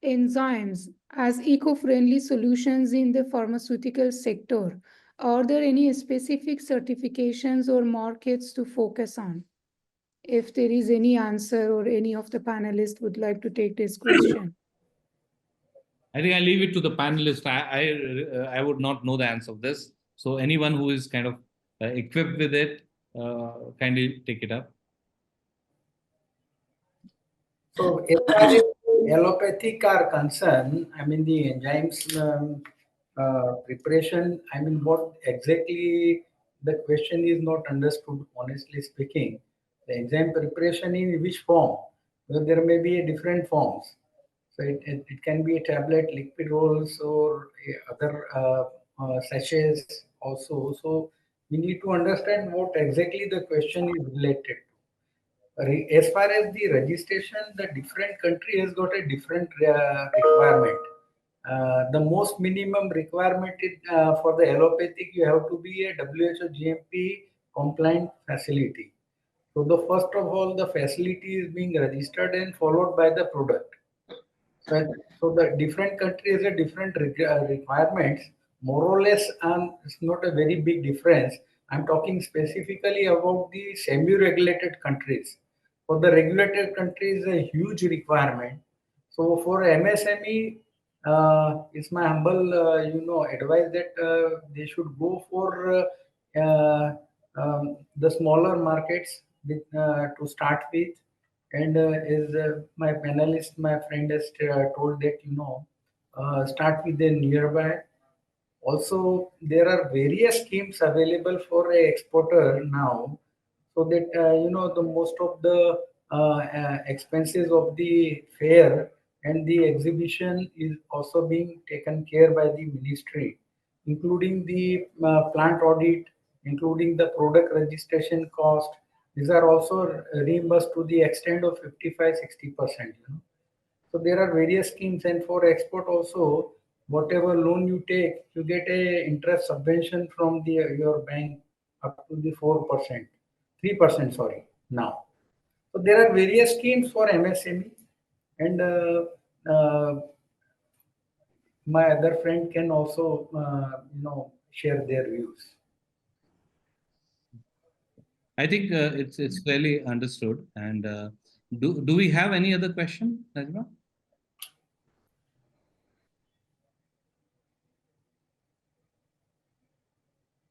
enzymes as eco-friendly solutions in the pharmaceutical sector? Are there any specific certifications or markets to focus on? If there is any answer or any of the panelists would like to take this question. I think I leave it to the panelists. I would not know the answer of this. So anyone who is kind of equipped with it, kindly take it up. So as far as allopathic are concerned, I mean the enzymes preparation, I mean what exactly the question is not understood, honestly speaking. The enzyme preparation in which form? Well, there may be different forms. So it can be a tablet, liquid rolls, or other sachets also. So we need to understand what exactly the question is related to. As far as the registration, the different country has got a different requirement. The most minimum requirement is, for the allopathic, you have to be a WHO GMP compliant facility. So the first of all, the facility is being registered and followed by the product. So the different countries have different requirements. More or less, it's not a very big difference. I'm talking specifically about the semi-regulated countries. For the regulated countries, a huge requirement. So for MSME, it's my humble, advice that they should go for the smaller markets to start with. And as my panelist, my friend has told that, start with the nearby. Also, there are various schemes available for a exporter now, so that the most of the expenses of the fair and the exhibition is also being taken care by the ministry, including the plant audit, including the product registration cost. These are also reimbursed to the extent of 55-60%. So there are various schemes, and for export also, whatever loan you take, you get a interest subvention from your bank up to the 4%, 3%, sorry, now. So there are various schemes for MSME, and my other friend can also, share their views. I think it's fairly understood. And do we have any other question, Najma?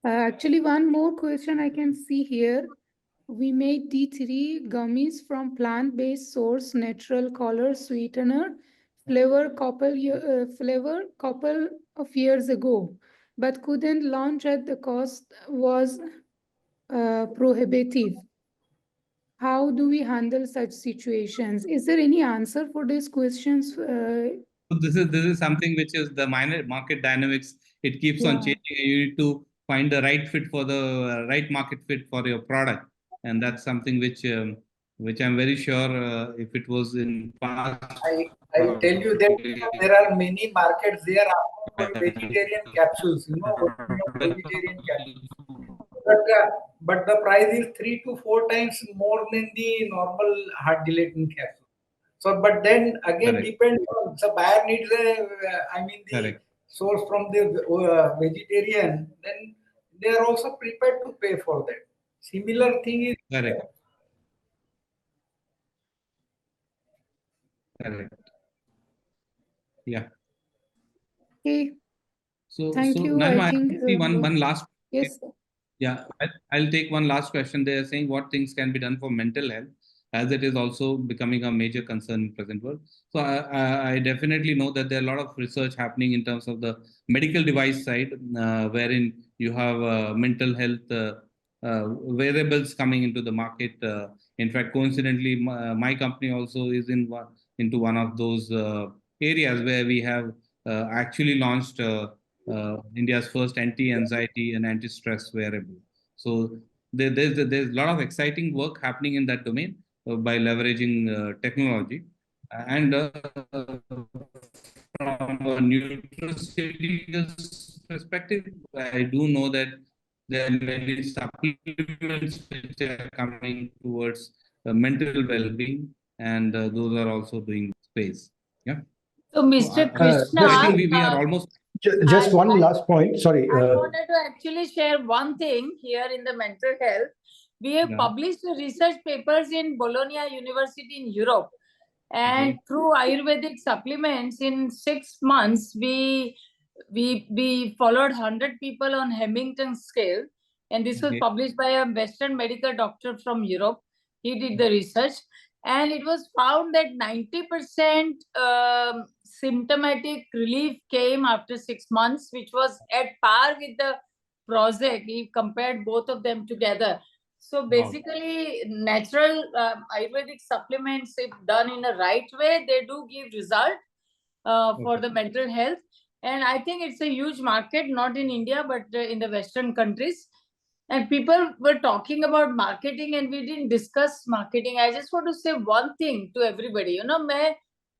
Actually, one more question I can see here. We made D3 gummies from plant-based source, natural color sweetener, flavor couple of years ago, but couldn't launch at the cost was prohibitive. How do we handle such situations? Is there any answer for these questions? This is something which is the minor market dynamics. It keeps on changing. You need to find the right fit for the right market fit for your product, and that's something which I'm very sure if it was in past. I tell you that there are many markets there for vegetarian capsules. Vegetarian capsules. But the price is 3 to 4 times more than the normal hard gelatin capsule. So, but then again, Correct. depends on the buyer needs the Correct. source from the vegetarian. Then they are also prepared to pay for that. Similar thing is Correct. Correct. Yeah. Okay. So Thank you. Najma, I I think see one last. yes. Yeah, I'll take one last question. They are saying what things can be done for mental health, as it is also becoming a major concern in present world. So I definitely know that there are a lot of research happening in terms of the medical device side, wherein you have mental health wearables coming into the market. In fact, coincidentally, my company also is into one of those areas where we have actually launched India's first anti-anxiety and anti-stress wearable. So there's a lot of exciting work happening in that domain by leveraging technology. And from a nutraceuticals perspective, I do know that there are many supplements which are coming towards mental well-being, and those are also doing space. Yeah. So, Mr. Krishna, I think we are almost. Just one last point. Sorry. I wanted to actually share one thing here in the mental health. We have published research papers in Bologna University in Europe. And through Ayurvedic supplements, in 6 months, we followed 100 people on Hemington scale. And this was published by a Western medical doctor from Europe. He did the research. And it was found that 90% symptomatic relief came after 6 months, which was at par with the Prozac. He compared both of them together. So basically, natural Ayurvedic supplements, if done in the right way, they do give result for the mental health. And I think it's a huge market, not in India, but in the Western countries. And people were talking about marketing and we didn't discuss marketing. I just want to say one thing to everybody. You know, मैं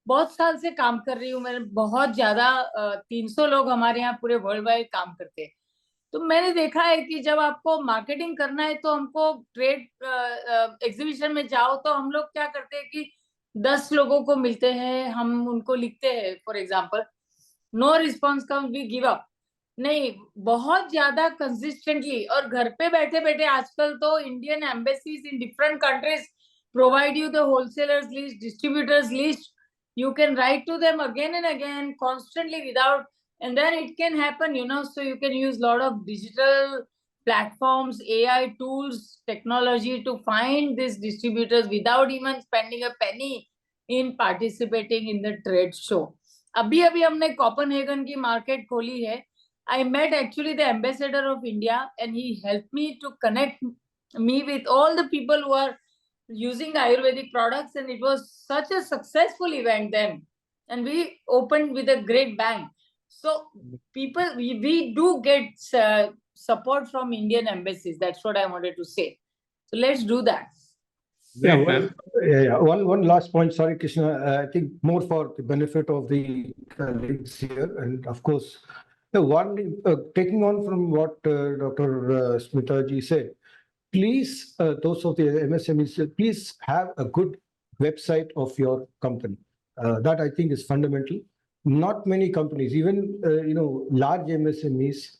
बहुत साल से काम कर रही हूँ. मैंने बहुत ज्यादा 300 लोग हमारे यहाँ पूरे वर्ल्ड वाइड काम करते हैं. तो मैंने देखा है कि जब आपको मार्केटिंग करना है तो हमको ट्रेड एग्जीबिशन में जाओ तो हम लोग क्या करते हैं कि 10 लोगों को मिलते हैं, हम उनको लिखते हैं. For example, no response come, we give up. नहीं, बहुत ज्यादा कंसिस्टेंटली. और घर पे बैठे बैठे आजकल तो Indian embassies in different countries provide you the wholesalers list, distributors list. You can write to them again and again, constantly, without, and then it can happen, you know. So you can use a lot of digital platforms, AI tools, technology to find these distributors without even spending a penny in participating in the trade show. अभी हमने Copenhagen की market खोली है. I met actually the ambassador of India and he helped me to connect me with all the people who are using Ayurvedic products, and it was such a successful event then, and we opened with a great bang. So people, we do get support from Indian embassies. That's what I wanted to say. So let's do that. One last point. Sorry, Krishna. I think more for the benefit of the colleagues here, and of course, taking on from what Dr. Smita ji said. Please, those of the MSMEs, please have a good website of your company. That I think is fundamental. Not many companies, even large MSMEs,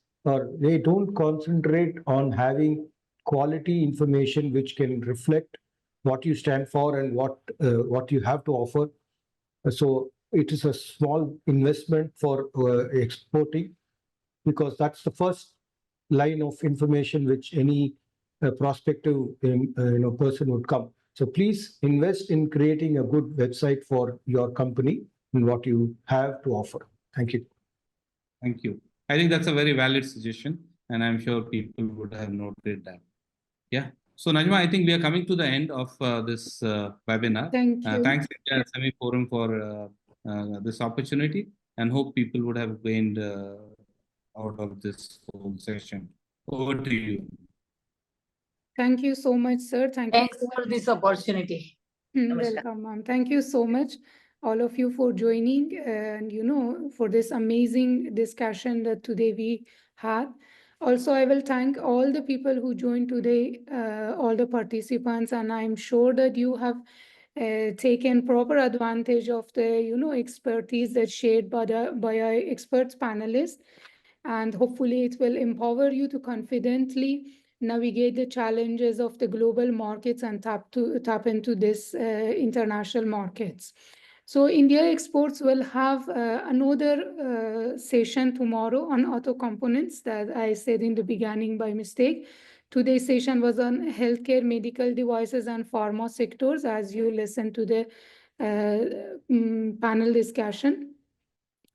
they don't concentrate on having quality information which can reflect what you stand for and what you have to offer. So it is a small investment for exporting, because that's the first line of information which any prospective person would come. So please invest in creating a good website for your company and what you have to offer. Thank you. Thank you. I think that's a very valid suggestion, and I'm sure people would have noted that. Yeah. So Najma, I think we are coming to the end of this webinar. Thank you. Thanks India SME Forum for this opportunity, and hope people would have gained out of this whole session. Over to you. Thank you so much, sir. Thanks for this opportunity. Welcome, ma'am. Thank you so much, all of you, for joining and for this amazing discussion that today we had. Also, I will thank all the people who joined today, all the participants, and I'm sure that you have taken proper advantage of the expertise that's shared by our experts panelists, and hopefully it will empower you to confidently navigate the challenges of the global markets and tap into this international markets. So IndiaXports will have another session tomorrow on auto components that I said in the beginning by mistake. Today's session was on healthcare, medical devices, and pharma sectors, as you listen to the panel discussion.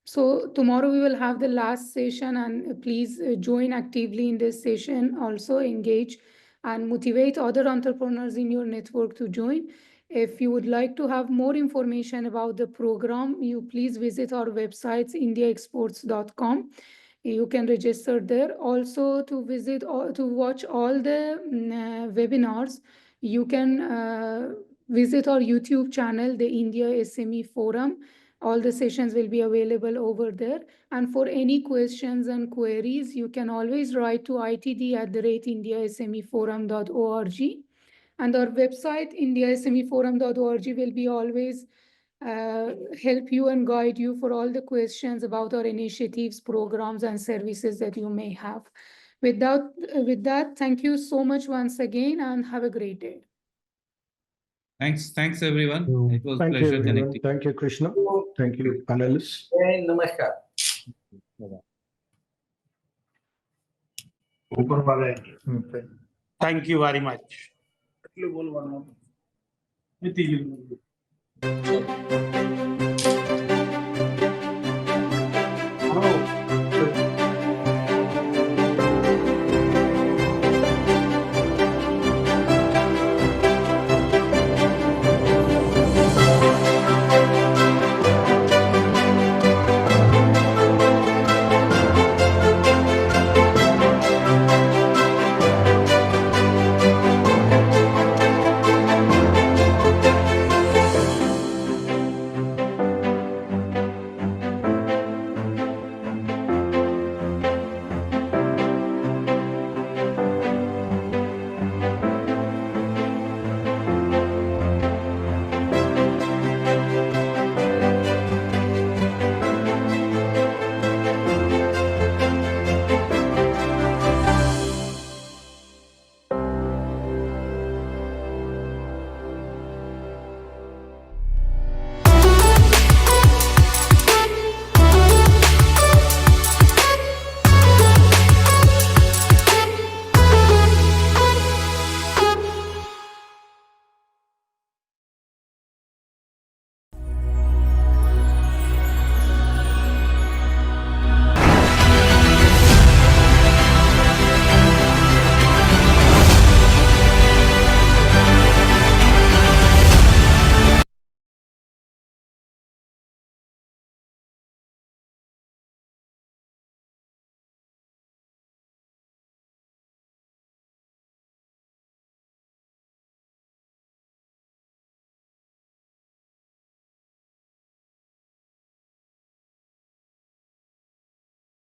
So tomorrow we will have the last session, and please join actively in this session. Also engage and motivate other entrepreneurs in your network to join. If you would like to have more information about the program, you please visit our websites, IndiaXports.com. You can register there. Also, to visit or to watch all the webinars, you can visit our YouTube channel, the India SME Forum. All the sessions will be available over there. And for any questions and queries, you can always write to itd@indiasmeforum.org. And our website, indiasmeforum.org, will be always help you and guide you for all the questions about our initiatives, programs, and services that you may have. With that, thank you so much once again, and have a great day. Thanks everyone. It was a Thank you, pleasure everyone. connecting. Thank you, Krishna. Thank you, panelists. Namaskar. Thank you very much.